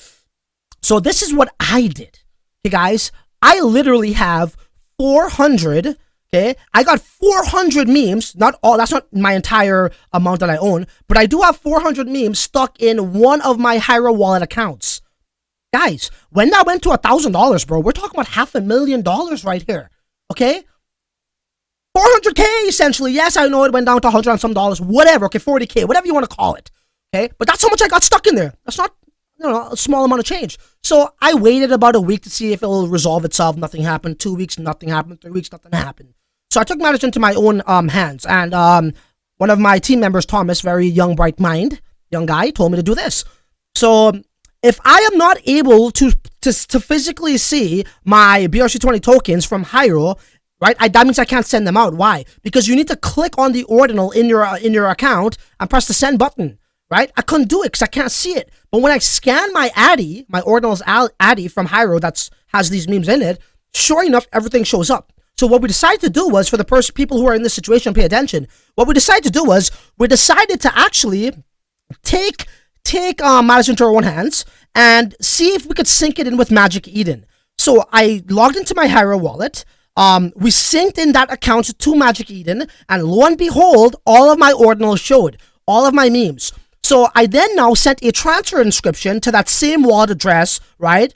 So this is what I did, okay, guys? I literally have 400, okay? I got 400 memes, not all, that's not my entire amount that I own, but I do have 400 memes stuck in one of my Hiro wallet accounts. Guys, when that went to $1,000, bro, we're talking about $500,000 right here, okay? 400K, essentially. Yes, I know it went down to 100 and some dollars, whatever, okay, 40K, whatever you want to call it, okay? But that's how much I got stuck in there. That's not, you know, a small amount of change. So I waited about a week to see if it will resolve itself. Nothing happened. 2 weeks, nothing happened. 3 weeks, nothing happened. So I took matters into my own hands. And one of my team members, Thomas, very young, bright mind, young guy, told me to do this. So if I am not able to physically see my BRC-20 tokens from Hiro, right, that means I can't send them out. Why? Because you need to click on the ordinal in your account and press the send button, right? I couldn't do it because I can't see it. But when I scan my Addy, my ordinals Addy from Hiro that has these memes in it, sure enough, everything shows up. So what we decided to do was, for the people who are in this situation, pay attention. What we decided to do was, we decided to actually take matters into our own hands and see if we could sync it in with Magic Eden. So I logged into my Hiro wallet. We synced in that account to Magic Eden, and lo and behold, all of my ordinals showed, all of my memes. So I then now sent a transfer inscription to that same wallet address, right?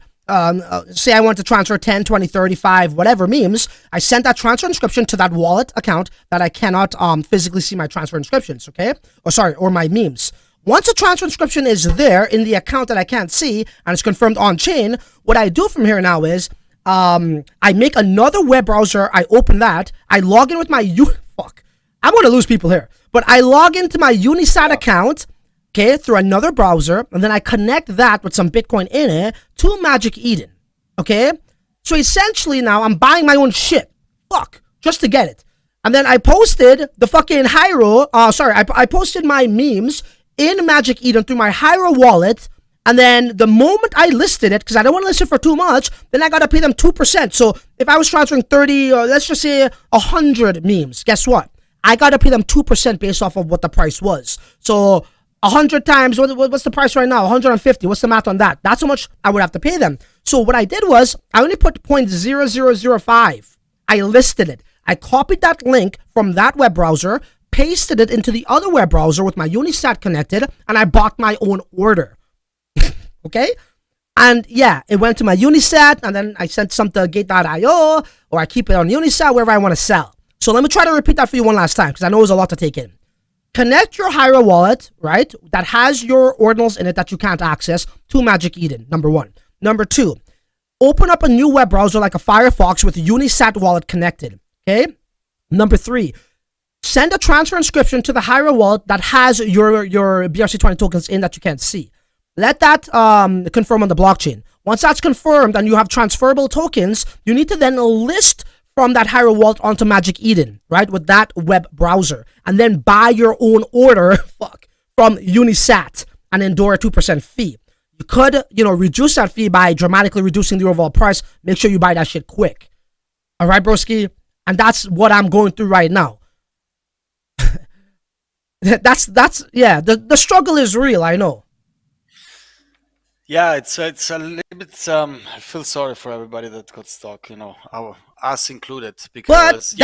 Say I want to transfer 10, 20, 35, whatever memes. I sent that transfer inscription to that wallet account that I cannot physically see my transfer inscriptions, okay? Or my memes. Once a transfer inscription is there in the account that I can't see and it's confirmed on chain, what I do from here now is I make another web browser. I open that. I log in with my I'm going to lose people here. But I log into my Unisat account, okay, through another browser, and then I connect that with some Bitcoin in it to Magic Eden, okay? So essentially now I'm buying my own shit, just to get it. And then I posted the fucking Hiro, I posted my memes in Magic Eden through my Hiro wallet, and then the moment I listed it, because I don't want to list it for too much, then I got to pay them 2%. So if I was transferring 30, or let's just say 100 memes, guess what? I got to pay them 2% based off of what the price was. So 100 times, what's the price right now? 150. What's the math on that? That's how much I would have to pay them. So what I did was, I only put 0.0005. I listed it. I copied that link from that web browser, pasted it into the other web browser with my Unisat connected, and I bought my own order. Okay? And yeah, it went to my Unisat, and then I sent some to gate.io, or I keep it on Unisat, wherever I want to sell. So let me try to repeat that for you one last time, because I know there's a lot to take in. Connect your Hiro wallet, right, that has your ordinals in it that you can't access, to Magic Eden, number one. Number two, open up a new web browser like a Firefox with Unisat wallet connected, okay? Number three, send a transfer inscription to the Hiro wallet that has your BRC-20 tokens in that you can't see. Let that confirm on the blockchain. Once that's confirmed and you have transferable tokens, you need to then list from that Hiro wallet onto Magic Eden, right, with that web browser, and then buy your own order, from Unisat and endure a 2% fee. You could, reduce that fee by dramatically reducing the overall price. Make sure you buy that shit quick. All right, broski? And that's what I'm going through right now. Yeah, the struggle is real, I know. Yeah, it's a little bit. I feel sorry for everybody that got stuck. Us included. Because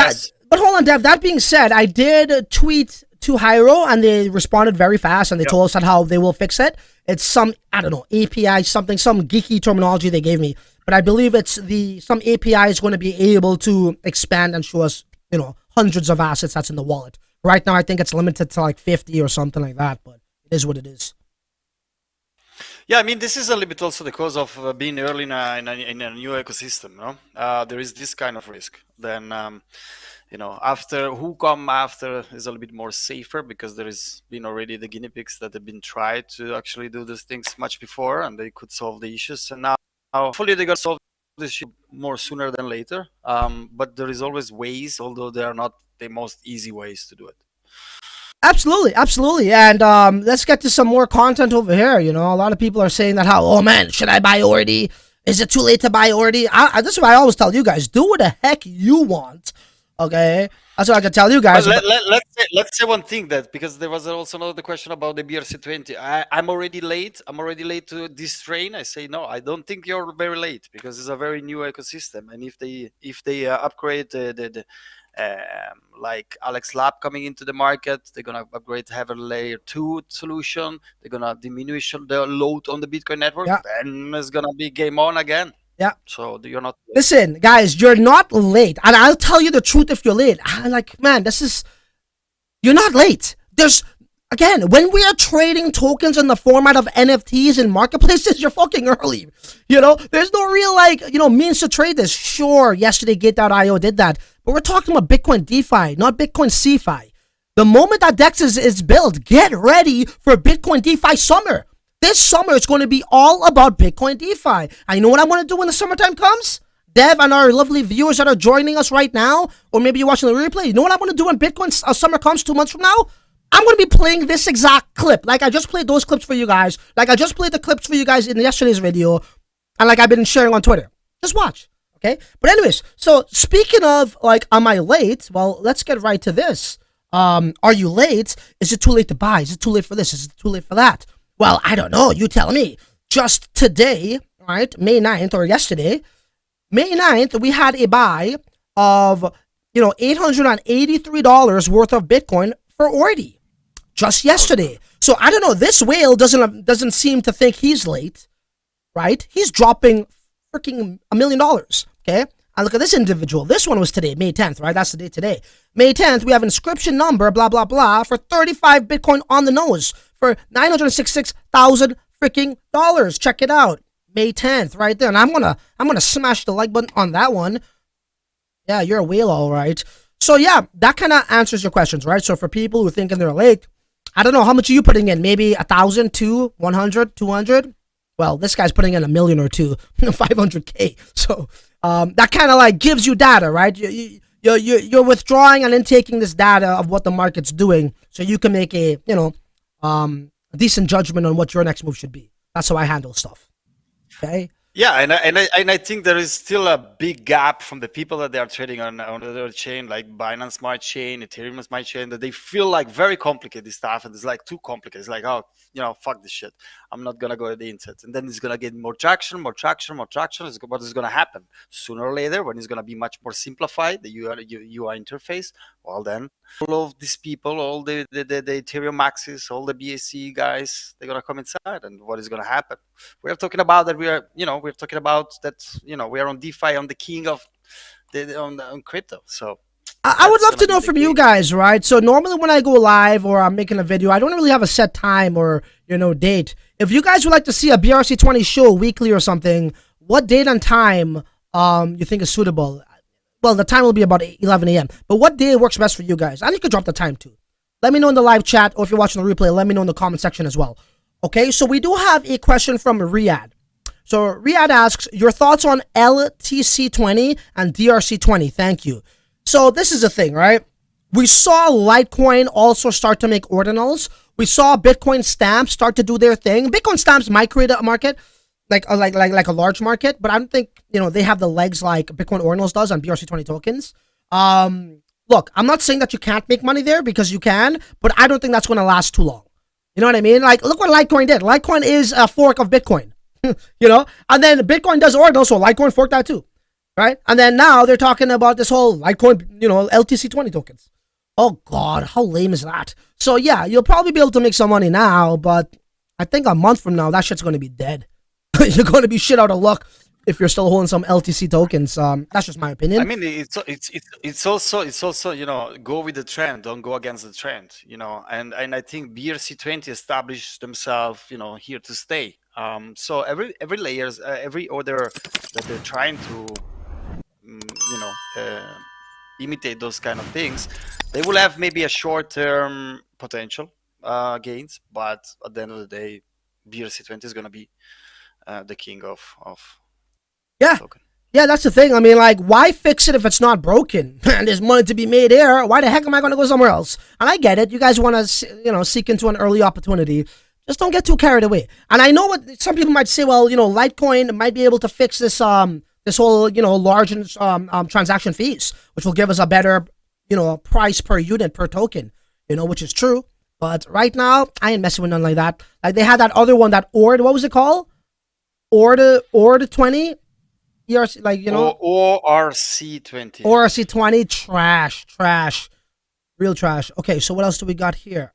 but hold on, Dev. That being said, I did tweet to Hiro, and they responded very fast, and they told us how they will fix it. It's some, I don't know, API something, some geeky terminology they gave me, but I believe it's some API is going to be able to expand and show us, hundreds of assets that's in the wallet. Right now, I think it's limited to like 50 or something like that, but it is what it is. Yeah, I mean, this is a little bit also the cause of being early in a new ecosystem. There is this kind of risk. Then, after who come after is a little bit more safer, because there has been already the guinea pigs that have been tried to actually do these things much before, and they could solve the issues. And now, hopefully, they got solved this shit more sooner than later. But there is always ways, although they are not the most easy ways to do it. Absolutely, absolutely. And let's get to some more content over here. You know, a lot of people are saying that oh man, should I buy ORDI? Is it too late to buy ORDI? This is what I always tell you guys. Do what the heck you want. Okay? That's what I can tell you guys. Let's say one thing, that because there was also another question about the BRC-20. I'm already late. I'm already late to this train. I say no. I don't think you're very late, because it's a very new ecosystem. And if they upgrade the like Alex Lab coming into the market, they're gonna upgrade to have a layer 2 solution. They're gonna diminish the load on the Bitcoin network. Yeah. Then it's gonna be game on again. Yeah. So you're not late. Listen, guys, you're not late. And I'll tell you the truth if you're late. I'm like, man, you're not late. Again, when we are trading tokens in the format of NFTs in marketplaces, you're fucking early. You know, there's no real, means to trade this. Sure, yesterday Gate.io did that. But we're talking about Bitcoin DeFi, not Bitcoin CeFi. The moment that DEX is built, get ready for Bitcoin DeFi summer. This summer, it's going to be all about Bitcoin DeFi. And you know what I want to do when the summertime comes? Dev and our lovely viewers that are joining us right now, or maybe you're watching the replay, you know what I want to do when Bitcoin summer comes 2 months from now? I'm going to be playing this exact clip. Like I just played those clips for you guys. Like I just played the clips for you guys in yesterday's video. And like I've been sharing on Twitter. Just watch. Okay? But anyways, so speaking of like, am I late? Well, let's get right to this. Are you late? Is it too late to buy? Is it too late for this? Is it too late for that? Well, I don't know. You tell me. Just today, right, May 9th or yesterday, May 9th, we had a buy of, $883 worth of Bitcoin for ORDI. Just yesterday. So I don't know. This whale doesn't seem to think he's late, right? He's dropping freaking $1 million. Okay. And look at this individual. This one was today, May 10th, right? That's the date today. May 10th, we have inscription number, blah, blah, blah, for 35 Bitcoin on the nose for $966,000 freaking dollars. Check it out. May 10th, right there. And I'm gonna smash the like button on that one. Yeah, you're a whale, all right. So yeah, that kind of answers your questions, right? So for people who thinking they're late, I don't know, how much are you putting in? Maybe 1,000, 200, 100, 200? Well, this guy's putting in $1 million or two, 500K. So that kind of like gives you data, right? You're withdrawing and then taking this data of what the market's doing, so you can make a decent judgment on what your next move should be. That's how I handle stuff. Okay. Yeah, and I think there is still a big gap from the people that they are trading on other chain, like Binance Smart Chain, Ethereum Smart Chain, that they feel like very complicated stuff, and it's like too complicated. It's like, oh, fuck this shit. I'm not gonna go at the insets, and then it's gonna get more traction. What is gonna happen sooner or later when it's gonna be much more simplified, the UI interface? Well, then all of these people, all the Ethereum maxis, all the BAC guys, they're gonna come inside, and what is gonna happen? We're talking about that. We're talking about that. We are on DeFi, on the king of on crypto. So I would love to know from you guys, right? So normally when I go live or I'm making a video, I don't really have a set time or date. If you guys would like to see a BRC-20 show weekly or something, what date and time you think is suitable? Well, the time will be about 11 a.m. But what day works best for you guys? And you could drop the time too. Let me know in the live chat, or if you're watching the replay, let me know in the comment section as well. Okay, so we do have a question from Riyadh. So Riyadh asks, your thoughts on LTC20 and DRC20? Thank you. So this is the thing, right? We saw Litecoin also start to make ordinals. We saw Bitcoin stamps start to do their thing. Bitcoin stamps might create a market, like a large market, but I don't think they have the legs like Bitcoin ordinals does on BRC20 tokens. Look, I'm not saying that you can't make money there, because you can, but I don't think that's going to last too long. You know what I mean? Like, look what Litecoin did. Litecoin is a fork of Bitcoin, and then Bitcoin does ordinals, so Litecoin forked that too, right? And then now they're talking about this whole Litecoin, LTC20 tokens. Oh God, how lame is that? So yeah, you'll probably be able to make some money now, but I think a month from now, that shit's going to be dead. You're going to be shit out of luck if you're still holding some LTC tokens. That's just my opinion. I mean, it's also go with the trend, don't go against the trend. And I think BRC-20 established themselves here to stay. So every layers, every order that they're trying to imitate those kind of things, they will have maybe a short-term potential gains, but at the end of the day, BRC-20 is going to be the king of yeah. token. Yeah, that's the thing. I mean, like, why fix it if it's not broken? And there's money to be made here. Why the heck am I going to go somewhere else? And I get it. You guys want to, seek into an early opportunity. Just don't get too carried away. And I know what some people might say. Well, Litecoin might be able to fix this this whole large transaction fees, which will give us a better price per unit per token. Which is true. But right now, I ain't messing with nothing like that. Like they had that other one, that what was it called? ORDI-20. ERC, ORC-20. ORC-20, trash. Real trash. Okay, so what else do we got here?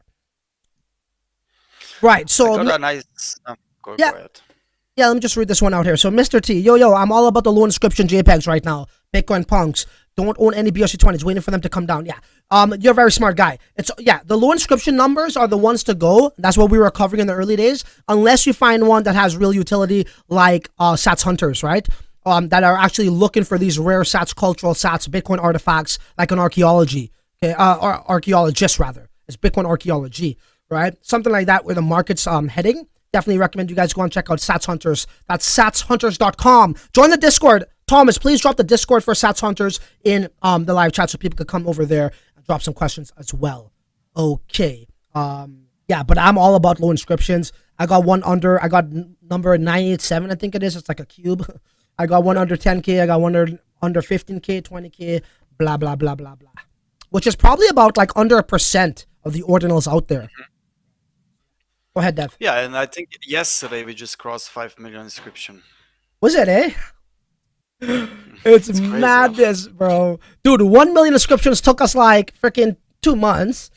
Right, so... I got a nice... Go ahead. Yeah, let me just read this one out here. So, Mr. T, yo, I'm all about the low inscription JPEGs right now. Bitcoin punks. Don't own any BRC-20s, waiting for them to come down. Yeah, you're a very smart guy. The low inscription numbers are the ones to go. That's what we were covering in the early days, unless you find one that has real utility, like Sats Hunters, right? That are actually looking for these rare Sats, cultural Sats, Bitcoin artifacts, like an archaeology, okay, or archaeologist rather. It's Bitcoin archaeology, right? Something like that where the market's heading. Definitely recommend you guys go and check out Sats Hunters. That's satshunters.com. Join the Discord. Thomas, please drop the Discord for Sats Hunters in the live chat so people could come over there and drop some questions as well. Okay. But I'm all about low inscriptions. I got number 987, I think it is. It's like a cube. I got one under 10K. I got one under 15K, 20K, blah, blah, blah, blah, blah. Which is probably about like under 1% of the ordinals out there. Mm-hmm. Go ahead, Dev. Yeah, and I think yesterday we just crossed 5 million inscription. Was it, eh? It's madness, bro. Dude, 1 million inscriptions took us like freaking 2 months,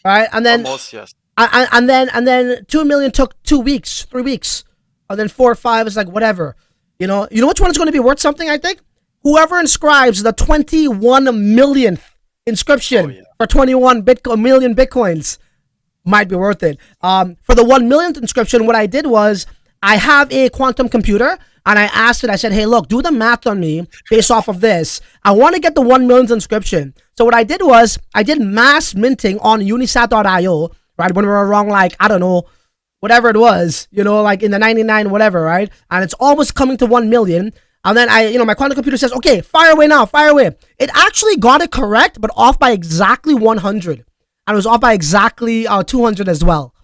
right? And then almost, yes. And then 2 million took 2 weeks, 3 weeks, and then 4 or 5 is like whatever. You know which one is going to be worth something, I think? Whoever inscribes the 21 millionth inscription for 21 million Bitcoins might be worth it. For the 1 millionth inscription, what I did was I have a quantum computer and I asked it, I said, hey, look, do the math on me based off of this. I want to get the 1 millionth inscription. So what I did was I did mass minting on unisat.io, right? When we were around, like, I don't know, whatever it was, like in the 99, whatever, right? And it's almost coming to 1 million. And then my quantum computer says, okay, fire away now, fire away. It actually got it correct, but off by exactly 100. And it was off by exactly 200 as well,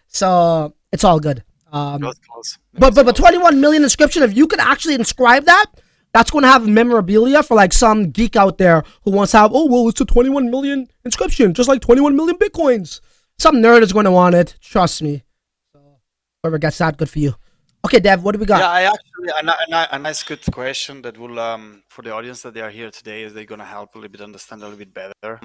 So it's all good. That's close. But 21 million inscription, if you could actually inscribe that, that's going to have memorabilia for like some geek out there who wants to have, it's a 21 million inscription, just like 21 million Bitcoins. Some nerd is going to want it. Trust me. So whoever gets that, good for you. Okay, Dev, what do we got? Yeah, I actually a nice good question that will for the audience that they are here today is they're gonna help a little bit understand a little bit better.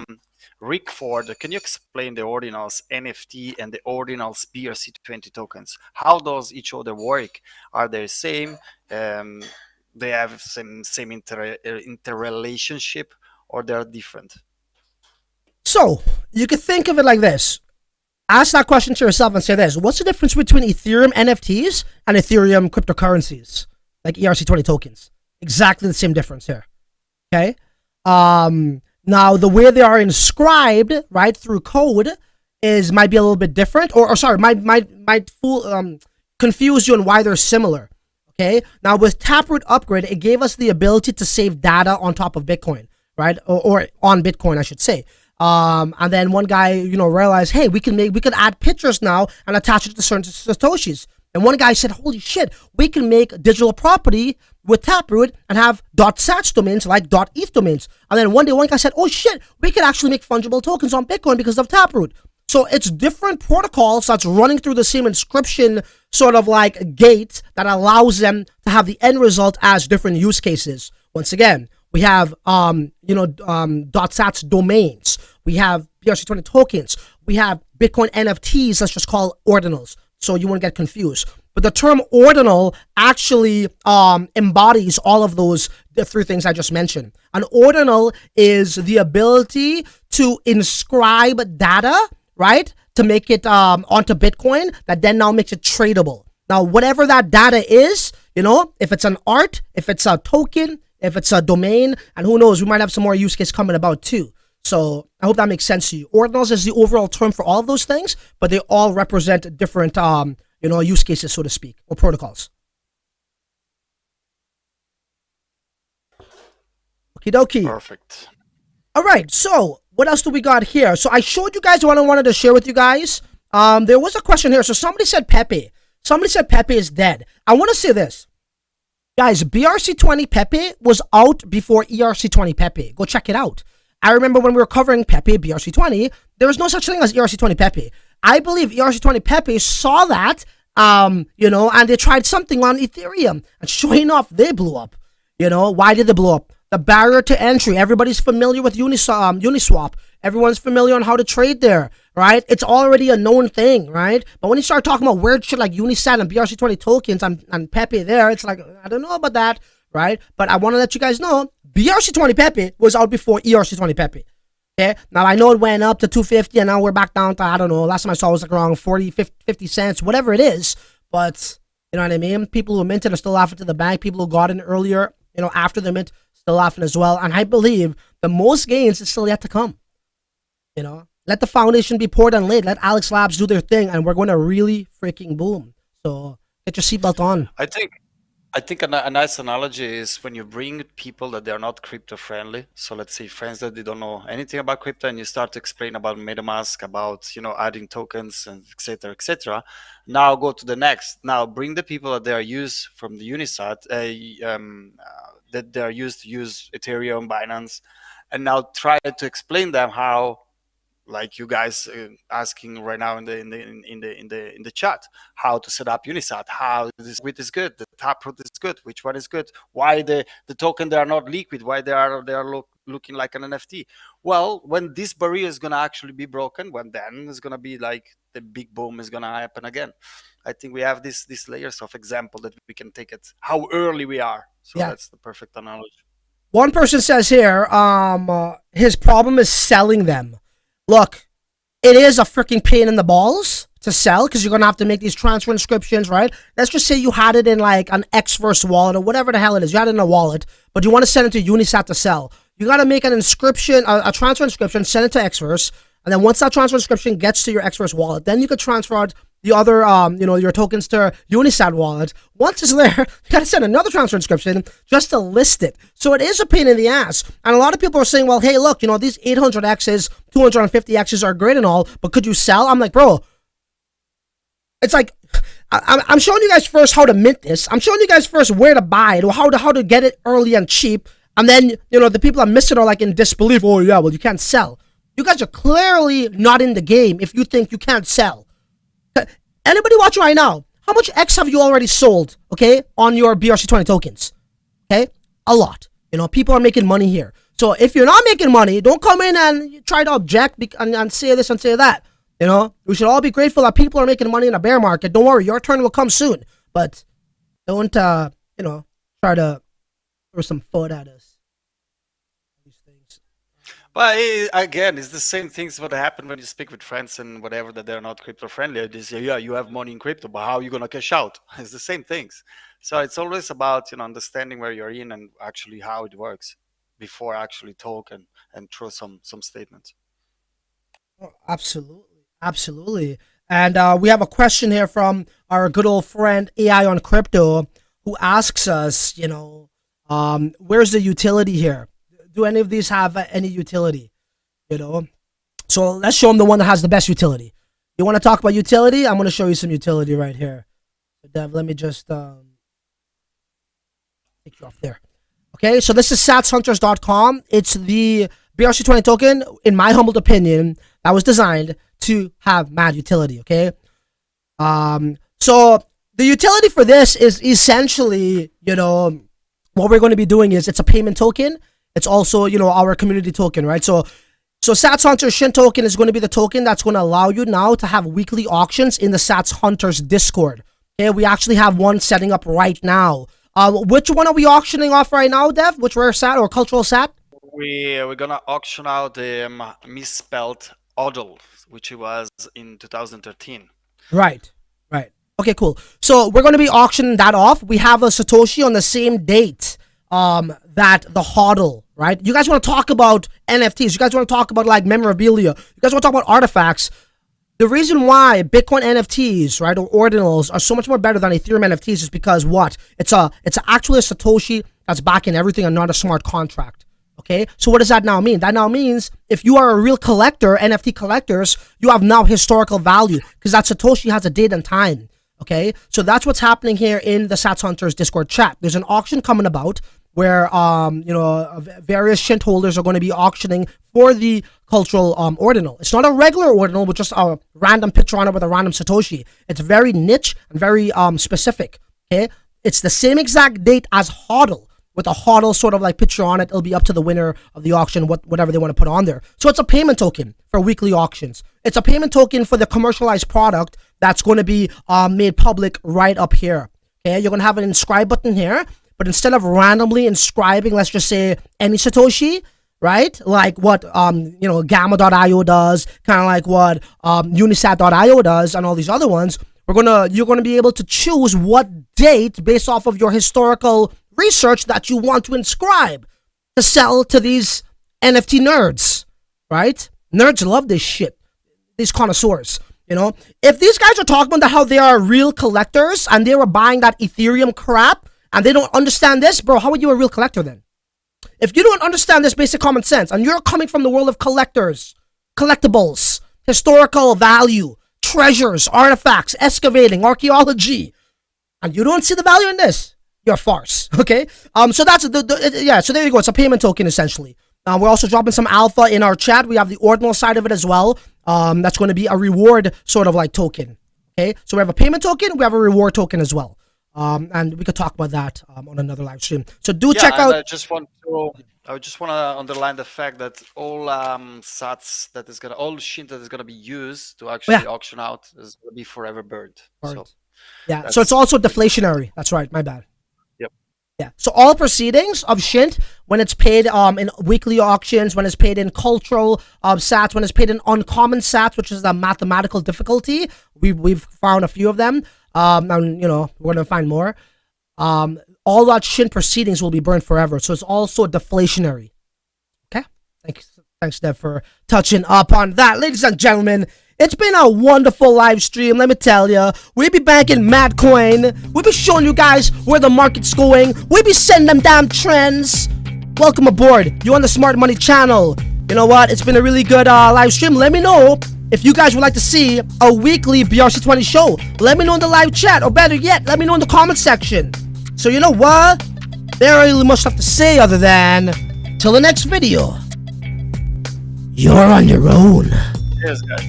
Rick Ford, can you explain the Ordinals NFT and the Ordinals BRC-20 tokens? How does each other work? Are they the same? They have same interrelationship, or they are different? So you could think of it like this. Ask that question to yourself and say this. What's the difference between Ethereum NFTs and Ethereum cryptocurrencies, like ERC-20 tokens? Exactly the same difference here. Okay. Now, the way they are inscribed, right, through code might be a little bit different, or might confuse you on why they're similar. Okay. Now, with Taproot upgrade, it gave us the ability to save data on top of Bitcoin, right, or on Bitcoin, I should say. And then one guy, realized, hey, we could add pictures now and attach it to certain Satoshis. And one guy said, holy shit, we can make digital property with Taproot and have .sats domains like .eth domains. And then one day, one guy said, oh shit, we could actually make fungible tokens on Bitcoin because of Taproot. So it's different protocols that's running through the same inscription sort of like gate that allows them to have the end result as different use cases. Once again, we have, .sats domains. We have BRC-20 tokens. We have Bitcoin NFTs. Let's just call ordinals, so you won't get confused. But the term ordinal actually embodies all of the 3 things I just mentioned. An ordinal is the ability to inscribe data, right, to make it onto Bitcoin that then now makes it tradable. Now, whatever that data is, if it's an art, if it's a token, if it's a domain, and who knows, we might have some more use case coming about too. So I hope that makes sense to you. Ordinals is the overall term for all of those things, but they all represent different, use cases, so to speak, or protocols. Okie dokie. Perfect. All right, so what else do we got here? So I showed you guys what I wanted to share with you guys. There was a question here. So somebody said Pepe. Somebody said Pepe is dead. I want to say this. Guys, BRC-20 Pepe was out before ERC-20 Pepe. Go check it out. I remember when we were covering Pepe, BRC-20, there was no such thing as ERC-20 Pepe. I believe ERC-20 Pepe saw that, you know, and they tried something on Ethereum. And sure enough, they blew up. You know, why did they blow up? The barrier to entry. Everybody's familiar with Uniswap. Everyone's familiar on how to trade there, right? It's already a known thing, right? But when you start talking about weird shit like Unisat and BRC-20 tokens and Pepe there, it's like, I don't know about that, right? But I want to let you guys know, BRC-20 Pepe was out before ERC-20 Pepe. Okay? Now, I know it went up to 250 and now we're back down to, I don't know, last time I saw it was like around 40, 50 cents, whatever it is. But, you know what I mean? People who minted are still laughing to the bank. People who got in earlier, you know, after the mint, still laughing as well. And I believe the most gains is still yet to come. You know, let the foundation be poured and laid. Let Alex Labs do their thing, and we're going to really freaking boom. So get your seatbelt on. I think a nice analogy is when you bring people that they are not crypto friendly. So let's say friends that they don't know anything about crypto, and you start to explain about MetaMask, about, you know, adding tokens and etc. etc. Now go to the next. Now bring the people that they are used from the Unisat, that they are used to use Ethereum, Binance, and now try to explain them how, like you guys asking right now in the chat, how to set up Unisat, how this Segwit is good, the Taproot is good, which one is good, why the token they are not liquid, why they are looking like an NFT. Well, when this barrier is gonna actually be broken, when then it's gonna be like the big boom is gonna happen again. I think we have these layers of example that we can take it how early we are. So yeah, that's the perfect analogy. One person says here, his problem is selling them. Look, it is a freaking pain in the balls to sell because you're going to have to make these transfer inscriptions, right? Let's just say you had it in like an Xverse wallet or whatever the hell it is. You had it in a wallet, but you want to send it to Unisat to sell. You got to make an inscription, a transfer inscription, send it to Xverse. And then once that transfer inscription gets to your Xverse wallet, then you could transfer out the other, you know, your tokens to Unisat wallet. Once it's there, you got to send another transfer inscription just to list it. So it is a pain in the ass. And a lot of people are saying, well, hey, look, you know, these 800Xs, 250Xs are great and all, but could you sell? I'm like, bro, it's like, I'm showing you guys first how to mint this. I'm showing you guys first where to buy it or how to get it early and cheap. And then, you know, the people that miss it are like in disbelief. Oh, yeah, well, you can't sell. You guys are clearly not in the game if you think you can't sell. Anybody watching right now, how much X have you already sold, okay, on your BRC-20 tokens? Okay? A lot. You know, people are making money here. So if you're not making money, don't come in and try to object and say this and say that. You know, we should all be grateful that people are making money in a bear market. Don't worry, your turn will come soon. But don't, you know, try to throw some foot at us. But again, it's the same things what happen when you speak with friends and whatever that they're not crypto friendly. They say, yeah, you have money in crypto, but how are you gonna cash out? It's the same things. So it's always about, you know, understanding where you're in and actually how it works before actually talk and throw some statements. Oh, absolutely, absolutely. And we have a question here from our good old friend AI on Crypto, who asks us, you know, where's the utility here? Do any of these have any utility? You know, so let's show them the one that has the best utility. You want to talk about utility? I'm going to show you some utility right here. Dev, let me just take you off there. Okay, so this is satshunters.com. It's the BRC-20 token, in my humble opinion, that was designed to have mad utility. Okay, so the utility for this is essentially, you know, what we're going to be doing is it's a payment token. It's also, you know, our community token, right? So Sats Hunters SHNT token is going to be the token that's going to allow you now to have weekly auctions in the Sats Hunters Discord. Okay, we actually have one setting up right now. Which one are we auctioning off right now, Dev? Which rare sat or cultural sat? We're gonna auction out the misspelled Ordinal, which was in 2013. Right. Okay, cool. So we're going to be auctioning that off. We have a Satoshi on the same date that the HODL, right? You guys want to talk about NFTs. You guys want to talk about like memorabilia. You guys want to talk about artifacts. The reason why Bitcoin NFTs, right, or ordinals are so much more better than Ethereum NFTs is because what? It's actually a Satoshi that's backing everything and not a smart contract, Okay, so what does that now mean? That now means if you are a real collector, NFT collectors, you have now historical value because that Satoshi has a date and time. Okay, so that's what's happening here in the Sats Hunters Discord chat. There's an auction coming about where various SHNT holders are going to be auctioning for the cultural ordinal. It's not a regular ordinal with just a random picture on it with a random Satoshi. It's very niche and very specific. Okay, it's the same exact date as HODL, with a HODL sort of like picture on it. It'll be up to the winner of the auction, whatever they want to put on there. So it's a payment token for weekly auctions. It's a payment token for the commercialized product that's going to be made public right up here. Okay, you're going to have an inscribe button here, but instead of randomly inscribing, let's just say any Satoshi, right? Like what Gamma.io does, kind of like what Unisat.io does, and all these other ones. You're gonna be able to choose what date based off of your historical research that you want to inscribe to sell to these NFT nerds, right? Nerds love this shit. These connoisseurs, if these guys are talking about how they are real collectors and they were buying that Ethereum crap and they don't understand this, bro, how are you a real collector then? If you don't understand this basic common sense and you're coming from the world of collectors, collectibles, historical value, treasures, artifacts, excavating, archaeology, and you don't see the value in this, you're a farce. Okay, so that's so there you go. It's a payment token essentially. We're also dropping some alpha in our chat. We have the ordinal side of it as well. That's going to be a reward sort of like token. Okay, so we have a payment token, we have a reward token as well. And we could talk about that on another live stream. So check out. I just want to underline the fact that all sats all SHNT that is gonna be used to actually auction out is gonna be forever burned. So so it's also deflationary. That's right. My bad. Yep. Yeah. So all proceedings of SHNT, when it's paid in weekly auctions, when it's paid in cultural sats, when it's paid in uncommon sats, which is a mathematical difficulty, we've found a few of them. And we're gonna find more. All that SHNT proceedings will be burned forever, so it's also deflationary. Okay, thanks, Deiv, for touching up on that, ladies and gentlemen. It's been a wonderful live stream. Let me tell you, we be banking mad coin. We be showing you guys where the market's going. We be sending them damn trends. Welcome aboard. You on the Smart Money channel. You know what? It's been a really good live stream. Let me know if you guys would like to see a weekly BRC-20 show. Let me know in the live chat, or better yet, let me know in the comment section. So you know what? There ain't really much left to say other than, till the next video, you're on your own. Cheers, guys.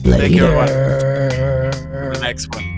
Later. Thank you, everyone. The next one.